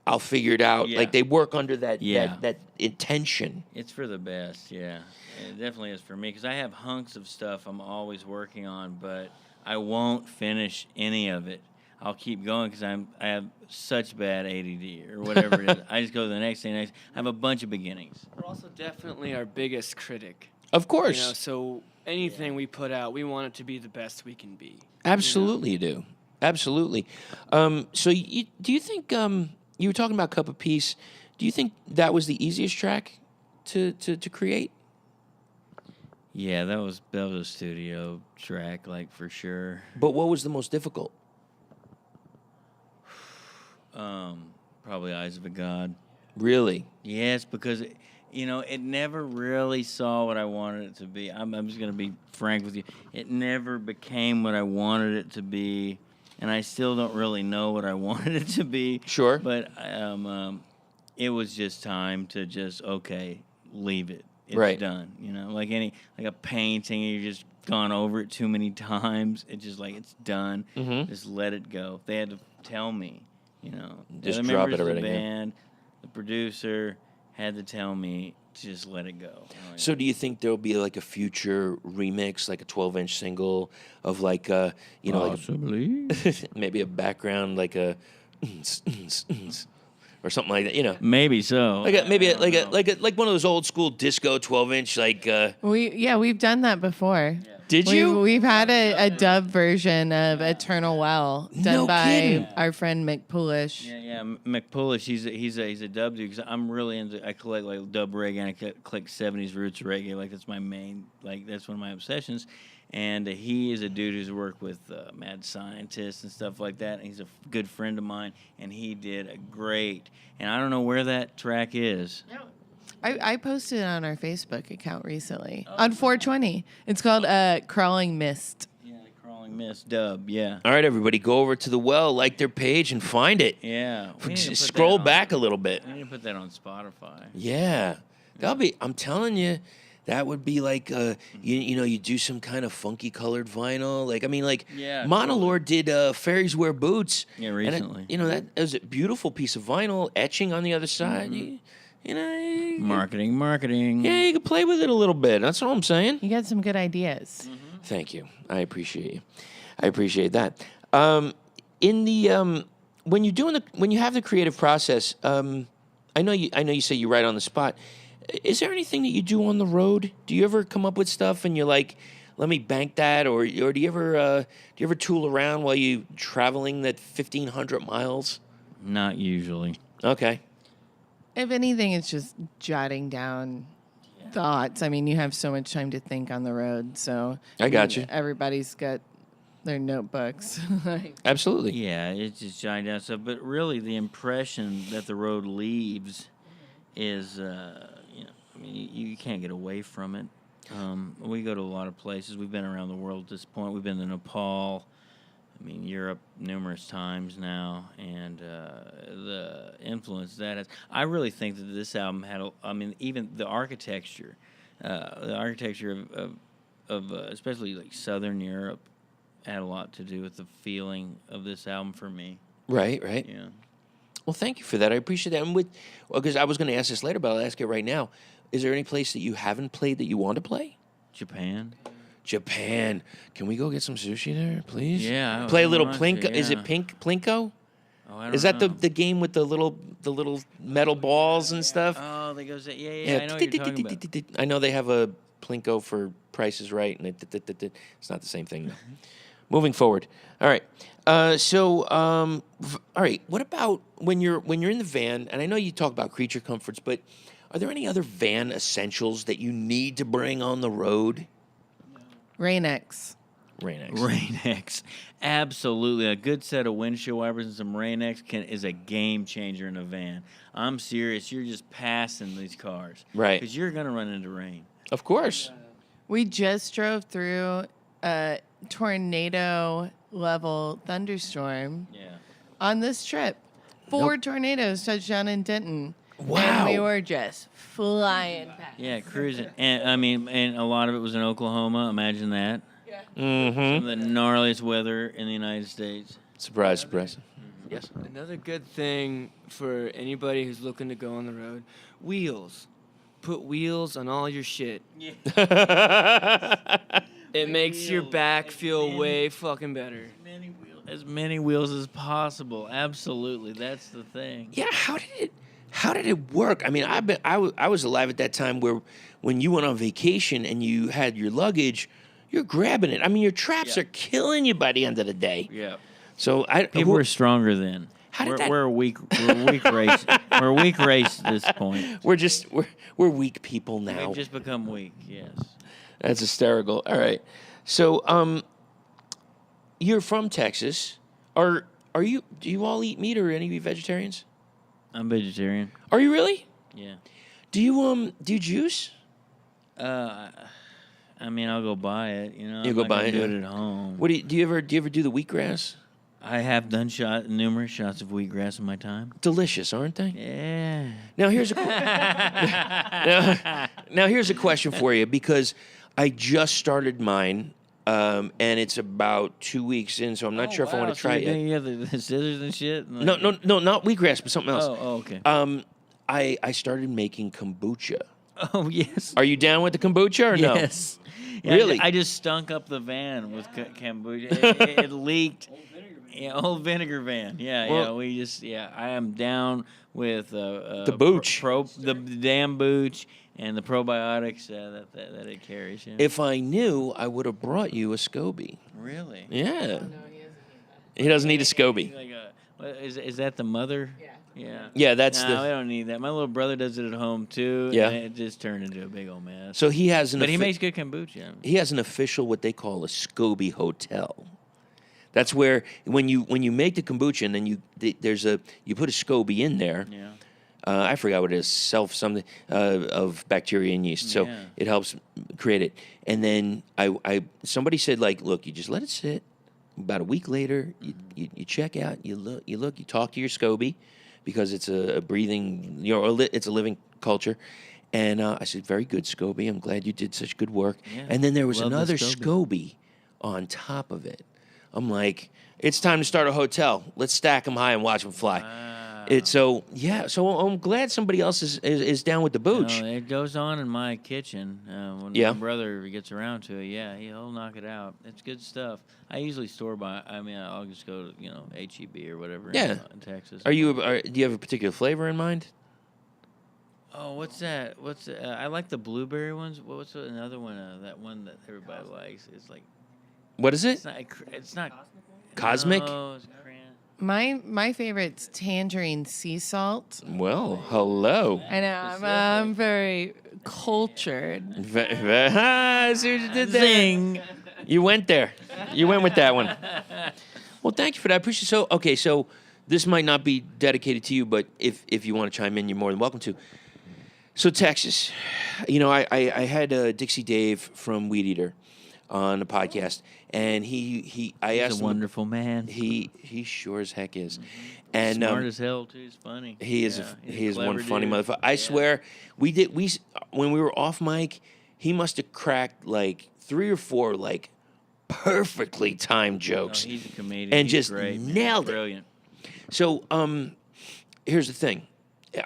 I'll figure it out. Yeah. Like they work under that Yeah. that intention. It's for the best, yeah. It definitely is for me because I have hunks of stuff I'm always working on, but I won't finish any of it. I'll keep going because I have such bad ADD or whatever it is. I just go to the next thing. I have a bunch of beginnings. We're also definitely our biggest critic. Of course. So anything we put out, we want it to be the best we can be. Absolutely, you do. Absolutely. So do you think you were talking about Cup of Peace? Do you think that was the easiest track to create? Yeah, that was a studio track, like for sure. But what was the most difficult? Probably Eyes of a God. Really? Yes, because it never really saw what I wanted it to be. I'm just gonna be frank with you. It never became what I wanted it to be, and I still don't really know what I wanted it to be. Sure. But it was just time to just leave it. It's Right. done. Like a painting, you just gone over it too many times. It's just like it's done. Mhm. Just let it go. They had to tell me. The Just other drop members it of already, the yeah. band, the producer had to tell me to just let it go. So do you think there'll be like a future remix, like a 12-inch single of like like Possibly. maybe a background like a or something like that, Maybe so. Like one of those old school disco 12-inch like We've done that before. Did you? We've had a dub version of Eternal Well done No by kidding. our friend Mick Pulish. Yeah, McPullish. He's a dub dude because I'm really into. I collect like dub reggae and I collect 70s roots reggae. Like that's my main. Like that's one of my obsessions. And he is a dude who's worked with mad scientists and stuff like that. And he's a good friend of mine, and he did a great. And I don't know where that track is. I posted it on our Facebook account recently on 420. It's called Crawling Mist. Yeah, the Crawling Mist dub. Yeah. All right, everybody, go over to the well, like their page, and find it. Yeah. We need to put Scroll that on- back a little bit. We need to put that on Spotify. Yeah, that'll be. I'm telling you, that would be like you do some kind of funky colored vinyl. Yeah, Monolord did Fairies Wear Boots. Yeah, and recently. that was a beautiful piece of vinyl, etching on the other side. Marketing. Yeah, you can play with it a little bit. That's all I'm saying. You got some good ideas. Thank you. I appreciate you. I appreciate that. In the when you have the creative process, I know you say you write on the spot. Is there anything that you do on the road? Do you ever come up with stuff and you're like, let me bank that, or do you ever tool around while you traveling that 1,500 miles? Not usually. Okay. If anything, it's just jotting down thoughts. I mean, you have so much time to think on the road. So I got you. Everybody's got their notebooks. Absolutely. Yeah, it's just jotting down stuff. But really, the impression that the road leaves is, you can't get away from it. We go to a lot of places. We've been around the world at this point. We've been to Nepal, Europe numerous times now, and the influence that has. I really think that this album had, even the architecture of especially like Southern Europe had a lot to do with the feeling of this album for me. Right. Yeah. Well, thank you for that. I appreciate that. And because I was going to ask this later, but I'll ask it right now. Is there any place that you haven't played that you want to play? Japan. Can we go get some sushi there, please? Yeah, Play a I little want Plinko. to, Is it yeah. Plinko? Oh, I don't Is that know. the game with the little metal balls and stuff? Oh, that goes. Yeah. I know what you're talking about. I know they have a Plinko for Price is Right, and it's not the same thing. Moving forward. All right. All right. What about when you're in the van? And I know you talk about creature comforts, but are there any other van essentials that you need to bring on the road? RainX. RainX. Absolutely. A good set of windshield wipers and some RainX is a game changer in a van. I'm serious. You're just passing these cars. Right. Because you're going to run into rain. Of course. We just drove through a tornado level thunderstorm Yeah. on this trip. 4 tornadoes touched down in Denton. Wow. And we were just flying past. Yeah, cruising. And a lot of it was in Oklahoma. Imagine that. Some of the gnarliest weather in the United States. Surprise, surprise. Yes. Another good thing for anybody who's looking to go on the road, wheels. Put wheels on all your shit. It makes your back feel way fucking better. As many wheels as possible. Absolutely, that's the thing. Yeah, how did it work? I mean, I was alive at that time where when you went on vacation and you had your luggage, you're grabbing it. I mean, your traps are killing you by the end of the day. Yeah. So People were stronger then. How did that- We're a weak race. We're a weak race at this point. we're weak people now. We've just become weak. Yes. That's hysterical. All right. So you're from Texas. Do you all eat meat or any of you vegetarians? I'm vegetarian. Are you really? Yeah. Do you juice? I mean, I'll go buy it. You know, You I'm go not buy gonna it, do yeah. it at home. What do you ever do the wheatgrass? I have done numerous shots of wheatgrass in my time. Delicious, aren't they? Yeah. Now here's a now here's a question for you because I just started mine, and it's about 2 weeks in, so I'm not sure if I want to try it yet. You have the scissors and shit. No, not wheatgrass, but something else. Oh, okay. I started making kombucha. Oh yes. Are you down with the kombucha or no? Yes. Yeah, Really? I just stunk up the van with kombucha. It leaked. Yeah, old vinegar van. Yeah, Well- I am down with The booch. the damn booch and the probiotics that it carries. Yeah. If I knew, I would have brought you a SCOBY. Really? Yeah. He doesn't need a SCOBY. Like is that the mother? Yeah. Yeah. Yeah, that's no, the. we don't need that. My little brother does it at home too. Yeah. And it just turned into a big old mess. So he has an. But he makes good kombucha. He has an official what they call a SCOBY hotel. That's where when you make the kombucha and then you put a SCOBY in there. Yeah. I forgot what it is, something of bacteria and yeast. So Yeah. it helps create it. And then somebody said like, look, you just let it sit. About a week later, you check out, you look, you talk to your SCOBY because it's a breathing, it's a living culture. And I said, very good, SCOBY. I'm glad you did such good work. Yeah. And then there was Love the another SCOBY. SCOBY on top of it. I'm like, it's time to start a hotel. Let's stack them high and watch them fly. So I'm glad somebody else is down with the booch. No, it goes on in my kitchen. When Yeah. my brother gets around to it, he'll knock it out. It's good stuff. I usually store by. I mean, I'll just go to HEB or whatever. Yeah. In Texas. Do you have a particular flavor in mind? Oh, what's that? I like the blueberry ones. What's another one? That one that everybody likes. It's like What is it? It's not Cosmic? No, it's cran. My favorite's tangerine sea salt. Well, hello. I know I'm very cultured. I see what you did there. Zing. You went there. You went with that one. Well, thank you for that. I appreciate it. So this might not be dedicated to you, but if you want to chime in, you're more than welcome to. So Texas, I had Dixie Dave from Weed Eater on the podcast, and I asked He's a him. wonderful man. He sure as heck is, and Smart as hell too. He's funny. he is He's he a is one clever funny dude. motherfucker. I swear, when we were off mic, he must have cracked like 3 or 4 like perfectly timed jokes. He's a comedian. And He's just great, man. nailed it. Brilliant. So here's the thing.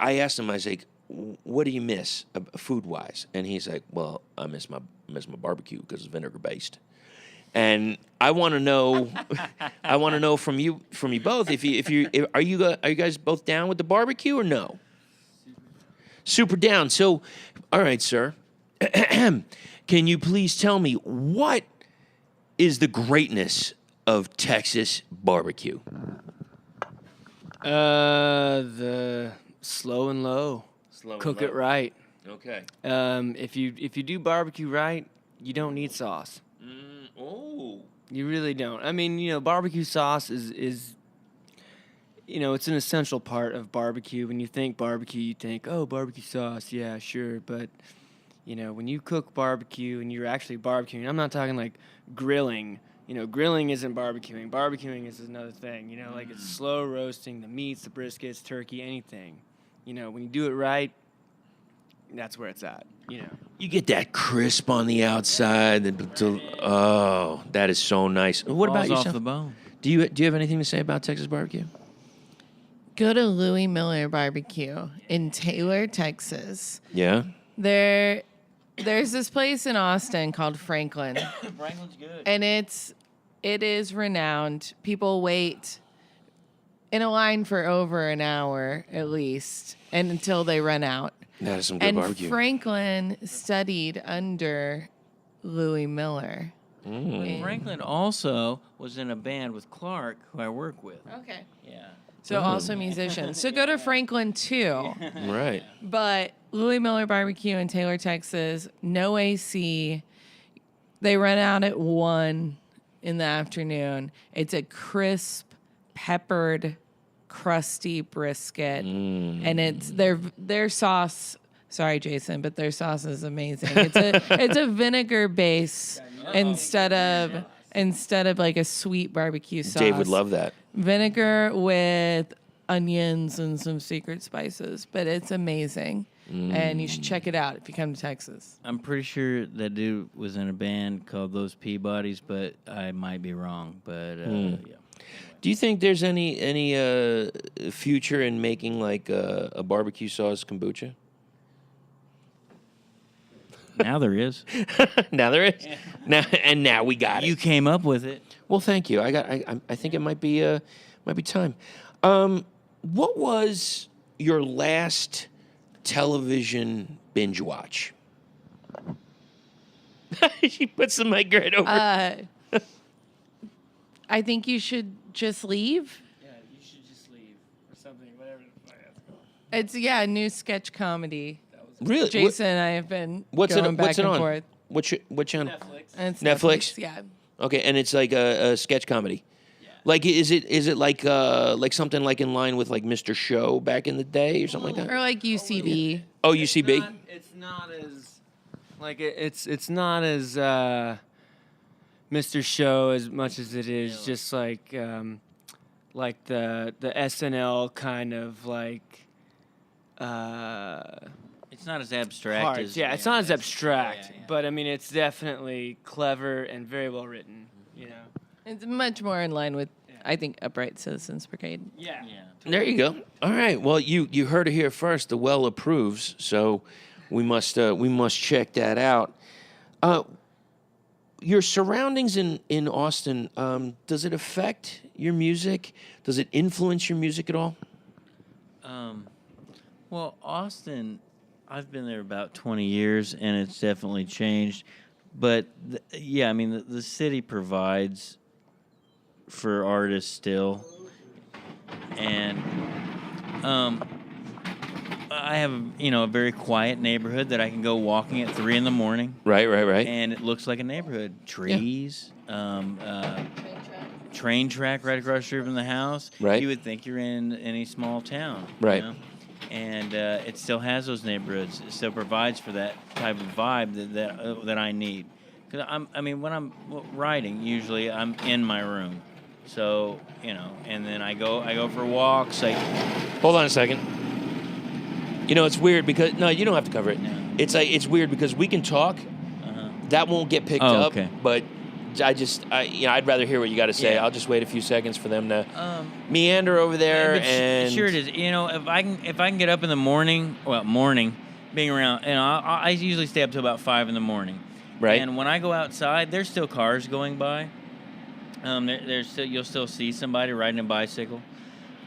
I asked him. I was like, "What do you miss food wise?" And he's like, "Well, I miss my barbecue because it's vinegar based." And I want to know. I want to know from you both. Are you guys both down with the barbecue or no? Super down. So, all right, sir. Can you please tell me what is the greatness of Texas barbecue? The slow and low. Cook it right. Okay. If you do barbecue right, you don't need sauce. Oh. You really don't. I mean, barbecue sauce is it's an essential part of barbecue. When you think barbecue, you think, oh, barbecue sauce, yeah, sure. But, when you cook barbecue and you're actually barbecuing, I'm not talking like grilling. Grilling isn't barbecuing. Barbecuing is another thing. Like it's slow roasting the meats, the briskets, turkey, anything. When you do it right, that's where it's at. You know. You get that crisp on the outside. Oh, that is so nice. What about Falls yourself? off the bone. Do you have anything to say about Texas barbecue? Go to Louis Miller Barbecue in Taylor, Texas. Yeah. There's this place in Austin called Franklin, Franklin's good. and it is renowned. People wait in a line for over an hour at least, and until they run out. That is some good And barbecue. Franklin studied under Louis Miller. Franklin also was in a band with Clark, who I work with. Okay. Yeah. So also musicians. So go to Franklin too. Right. But Louis Miller Barbecue in Taylor, Texas, no AC. They run out at 1 in the afternoon. It's a crisp, peppered, crusty brisket, and it's their sauce. Sorry, Jason, but their sauce is amazing. It's a vinegar base instead of like a sweet barbecue sauce. Dave would love that. Vinegar with onions and some secret spices, but it's amazing. And you should check it out if you come to Texas. I'm pretty sure that dude was in a band called Those Peabodys, but I might be wrong. But yeah. Do you think there's any future in making like a barbecue sauce kombucha? Now there is. Now there is. Now we got You it. came up with it. Well, thank you. I think it might be time. What was your last television binge watch? She puts the mic right over. I think you should just leave. Yeah, you should just leave or something, whatever the fuck that's called. It's a new sketch comedy. Really? Jason and I have been What's going it? back What's it and on? forth. What channel? Netflix. And it's Netflix? Yeah. Okay, and it's like a sketch comedy. Like is it like something like in line with like Mr. Show back in the day or something like that? Or like UCB. Oh, UCB. It's not as like it's not as Mr. Show as much as it is just like the SNL kind of like It's not as abstract parts. as Yeah, it's not as it's- abstract, yeah. but I mean it's definitely clever and very well written. You know. It's much more in line with, I think, Upright Citizens Brigade. Yeah. Yeah. There you go. All right. Well, you heard it here first. The Well approves, so we must check that out. Your surroundings in Austin, does it affect your music? Does it influence your music at all? Well, Austin, I've been there about 20 years, and it's definitely changed. But yeah, I mean, the city provides for artists still, and I have a very quiet neighborhood that I can go walking at 3 a.m. Right. and it looks like a neighborhood. Trees, train track right across the street from the house. Right. You would think you're in any small town. Right. You know? And it still has those neighborhoods. It still provides for that type of vibe that I need. Because when I'm writing, usually I'm in my room. So and then I go for walks. Hold on a second. It's weird because no, you don't have to cover it. No. It's weird because we can talk. That won't get picked Oh, up. okay. But I'd rather hear what you got to say. Yeah. I'll just wait a few seconds for them to meander over there. But And sure it is. If I can get up in the morning, being around, I usually stay up till about 5 a.m. Right. And when I go outside, there's still cars going by. You'll still see somebody riding a bicycle.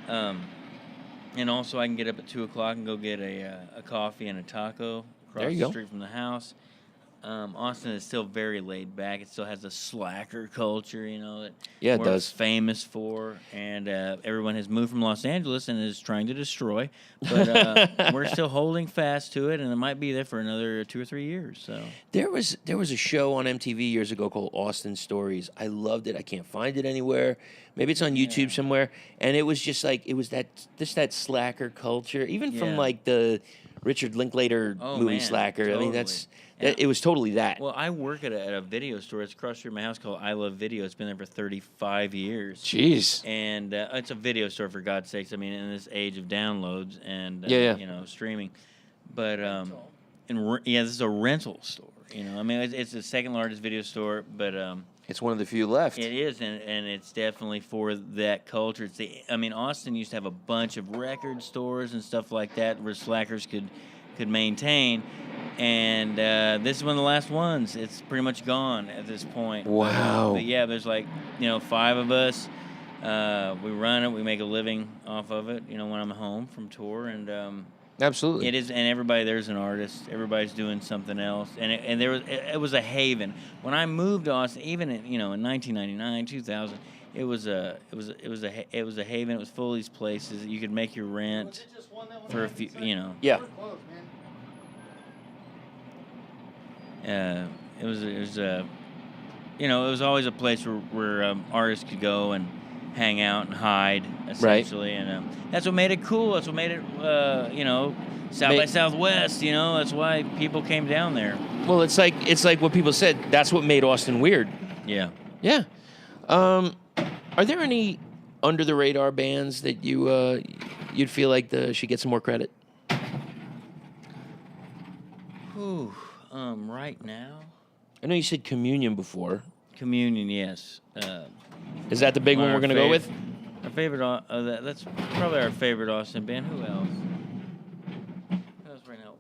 And also I can get up at 2 o'clock and go get a coffee and a taco across There you the go. street from the house. Austin is still very laid back. It still has a slacker culture, that Yeah, it we're does. famous for, and everyone has moved from Los Angeles and is trying to destroy. But we're still holding fast to it, and it might be there for another 2 or 3 years. So there was a show on MTV years ago called Austin Stories. I loved it. I can't find it anywhere. Maybe it's on YouTube somewhere. And it was just like that slacker culture, even from Yeah. like the Richard Linklater movie man, Slacker. I mean, totally. it was totally that. Well, I work at a video store. It's across the street from my house called I Love Video. It's been there for 35 years. Jeez. And it's a video store, for God's sakes. I mean, in this age of downloads and Yeah. streaming. But this is a rental store. I mean, it's the second largest video store, but It's one of the few left. it is, and it's definitely for that culture. Austin used to have a bunch of record stores and stuff like that where slackers could maintain, and this is one of the last ones. It's pretty much gone at this point. Wow. But yeah, there's 5 of us. We run it. We make a living off of it. When I'm home from tour, and Absolutely. it is, and everybody there's an artist. Everybody's doing something else, and it was a haven. When I moved to Austin, even in 1999, 2000, it was a haven. It was full of these places. You could make your rent for a few. Yeah. It was always a place where artists could go and hang out and hide, essentially, and that's what made it cool. That's what made it, South by Southwest. That's why people came down there. Well, it's like what people said. That's what made Austin weird. Yeah. Yeah. Are there any under the radar bands that you'd feel like should get some more credit? Ooh, right now, I know you said Communion before. Communion, yes. Is that the big one we're gonna go with? Our favorite. That's probably our favorite Austin band. Who else? Who else right now?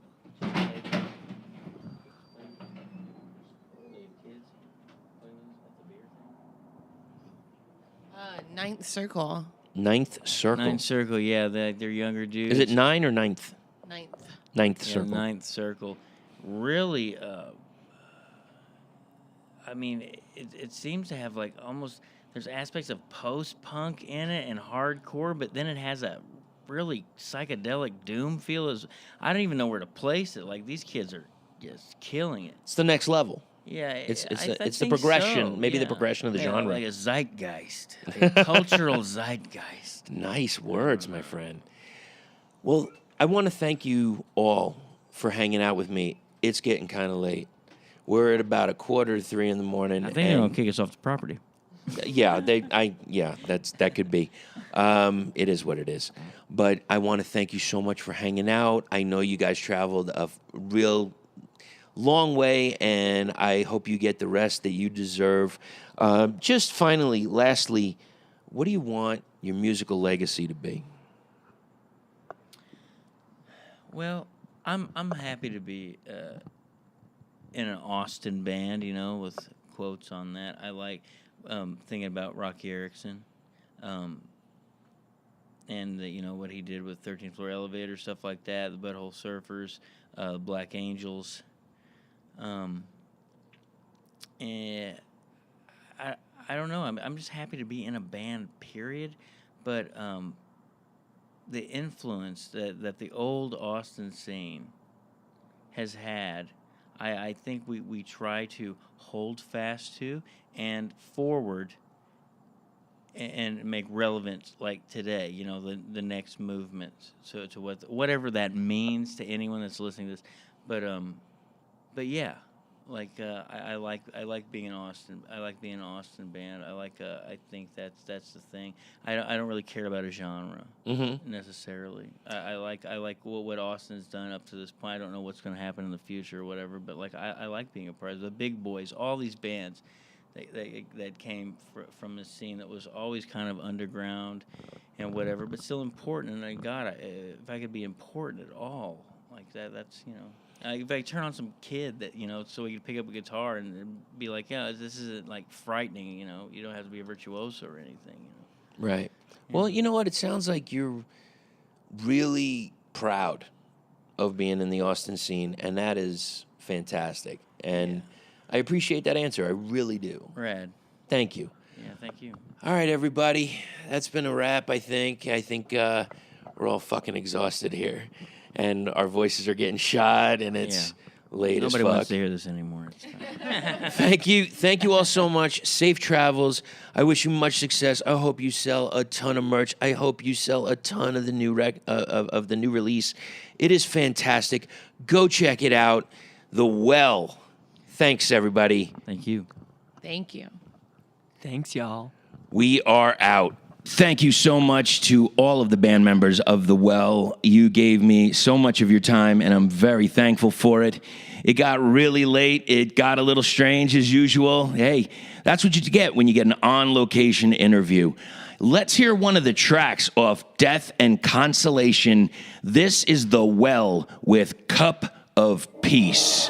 Ninth Circle. Ninth Circle. Ninth Circle, yeah, they're younger dudes. Is it 9 or 9th? Ninth. Ninth Yeah, Circle. Ninth Circle. Really, I mean, it seems to have almost, there's aspects of post-punk in it and hardcore, but then it has a really psychedelic doom feel. I don't even know where to place it. These kids are just killing it. It's the next level. Yeah, It's I the think progression, so, maybe the yeah. progression of the Yeah, genre. like a zeitgeist, a cultural zeitgeist. Nice words, my friend. Well, I want to thank you all for hanging out with me. It's getting kind of late. We're at about 2:45 in the morning. I think they're gonna kick us off the property. Yeah, that could be. It is what it is. But I want to thank you so much for hanging out. I know you guys traveled a real long way, and I hope you get the rest that you deserve. Just finally, lastly, what do you want your musical legacy to be? Well, I'm happy to be in an Austin band, with quotes on that. I like thinking about Rocky Erickson, and what he did with 13th Floor Elevator, stuff like that. The Butthole Surfers, Black Angels, and I don't know. I'm just happy to be in a band, period. But the influence that the old Austin scene has had, I think we try to hold fast to and forward and make relevant today, the next movement. So to whatever that means to anyone that's listening to this. But yeah. I like being in Austin. I like being an Austin band. I think that's the thing. I don't really care about a genre necessarily. I like what Austin's done up to this point. I don't know what's going to happen in the future or whatever. But I like being a part of the big boys. All these bands that came from this scene that was always kind of underground and whatever, but still important. And if I could be important at all like that, that's if I turn on some kid that, so he could pick up a guitar and be like, yeah, this isn't frightening, you don't have to be a virtuoso or anything, Right. Well, you know what? It sounds like you're really proud of being in the Austin scene, and that is fantastic. And I appreciate that answer. I really do. Rad. Thank you. Yeah, thank you. All right, everybody. That's been a wrap, I think. I think we're all fucking exhausted here. And our voices are getting shot, and it's late as fuck. Nobody wants to hear this anymore. Thank you all so much. Safe travels. I wish you much success. I hope you sell a ton of merch. I hope you sell a ton of the new of the new release. It is fantastic. Go check it out. The Well. Thanks, everybody. Thank you. Thank you. Thanks, y'all. We are out. Thank you so much to all of the band members of The Well. You gave me so much of your time, and I'm very thankful for it. It got really late. It got a little strange as usual. Hey, that's what you get when you get an on-location interview. Let's hear one of the tracks off Death and Consolation. This is The Well with Cup of Peace.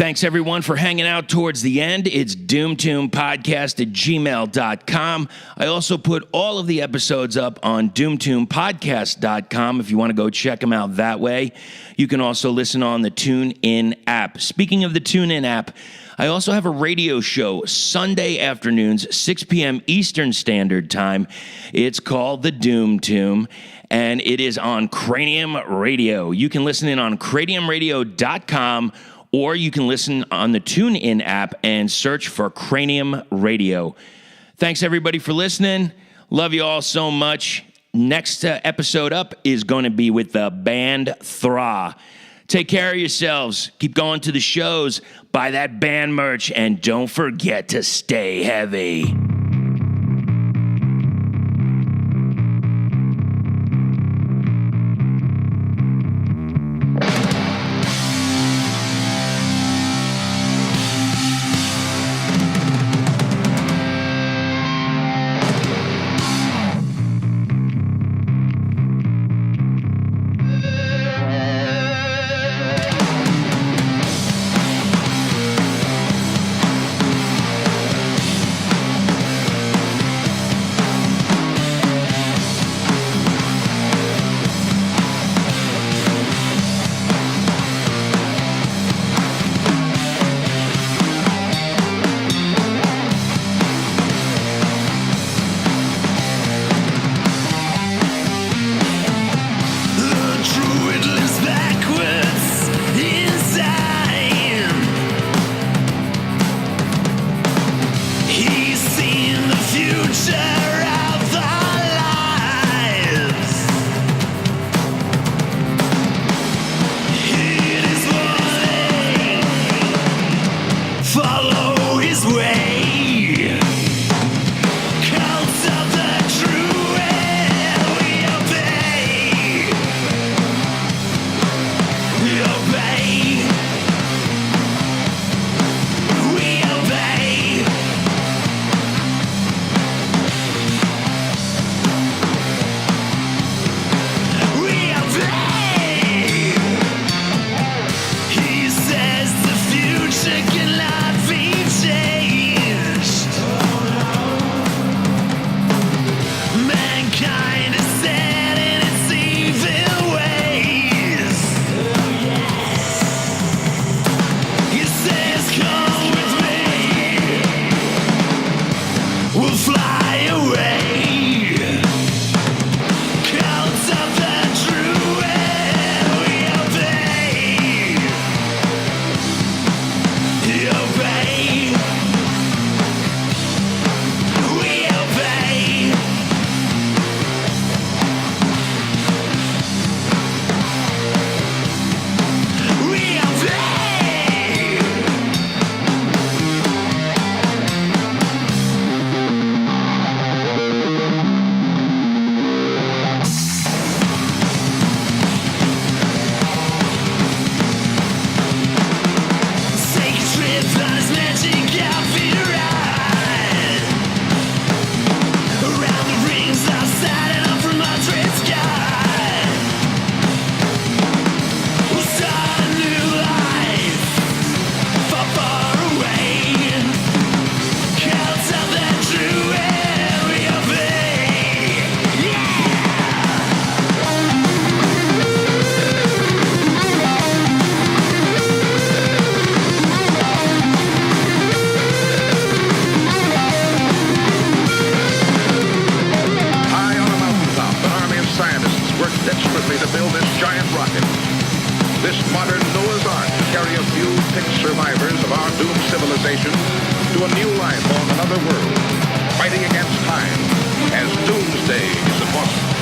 Thanks, everyone, for hanging out towards the end. It's doomtombpodcast@gmail.com. I also put all of the episodes up on doomtombpodcast.com if you want to go check them out that way. You can also listen on the TuneIn app. Speaking of the TuneIn app, I also have a radio show Sunday afternoons, 6 p.m. Eastern Standard Time. It's called The Doom Tomb, and it is on Cranium Radio. You can listen in on craniumradio.com, or you can listen on the TuneIn app and search for Cranium Radio. Thanks, everybody, for listening. Love you all so much. Next episode up is going to be with the band Thra. Take care of yourselves. Keep going to the shows. Buy that band merch. And don't forget to stay heavy. Druid lives backwards inside. He's seen the future of our lives. It is morning. Follow his way. Cult of the Druid, we obey. We obey. We obey. We obey. He says the future cannot be changed. Mankind is set in its evil ways. He says, come with me. We'll fly away. Cult of the Druid, we obey. We obey. We obey. We obey. Take a trip on his magic outfit ride. Around the rings outside and up from our dread sky. We'll start a new life far, far away. Cult of the Druid, we obey. High on a mountaintop, an army of scientists work desperately to build this giant rocket. This modern Noah's Ark to carry a few picked survivors of our doomed civilization to a new life on another world, fighting against time as doomsday is upon us.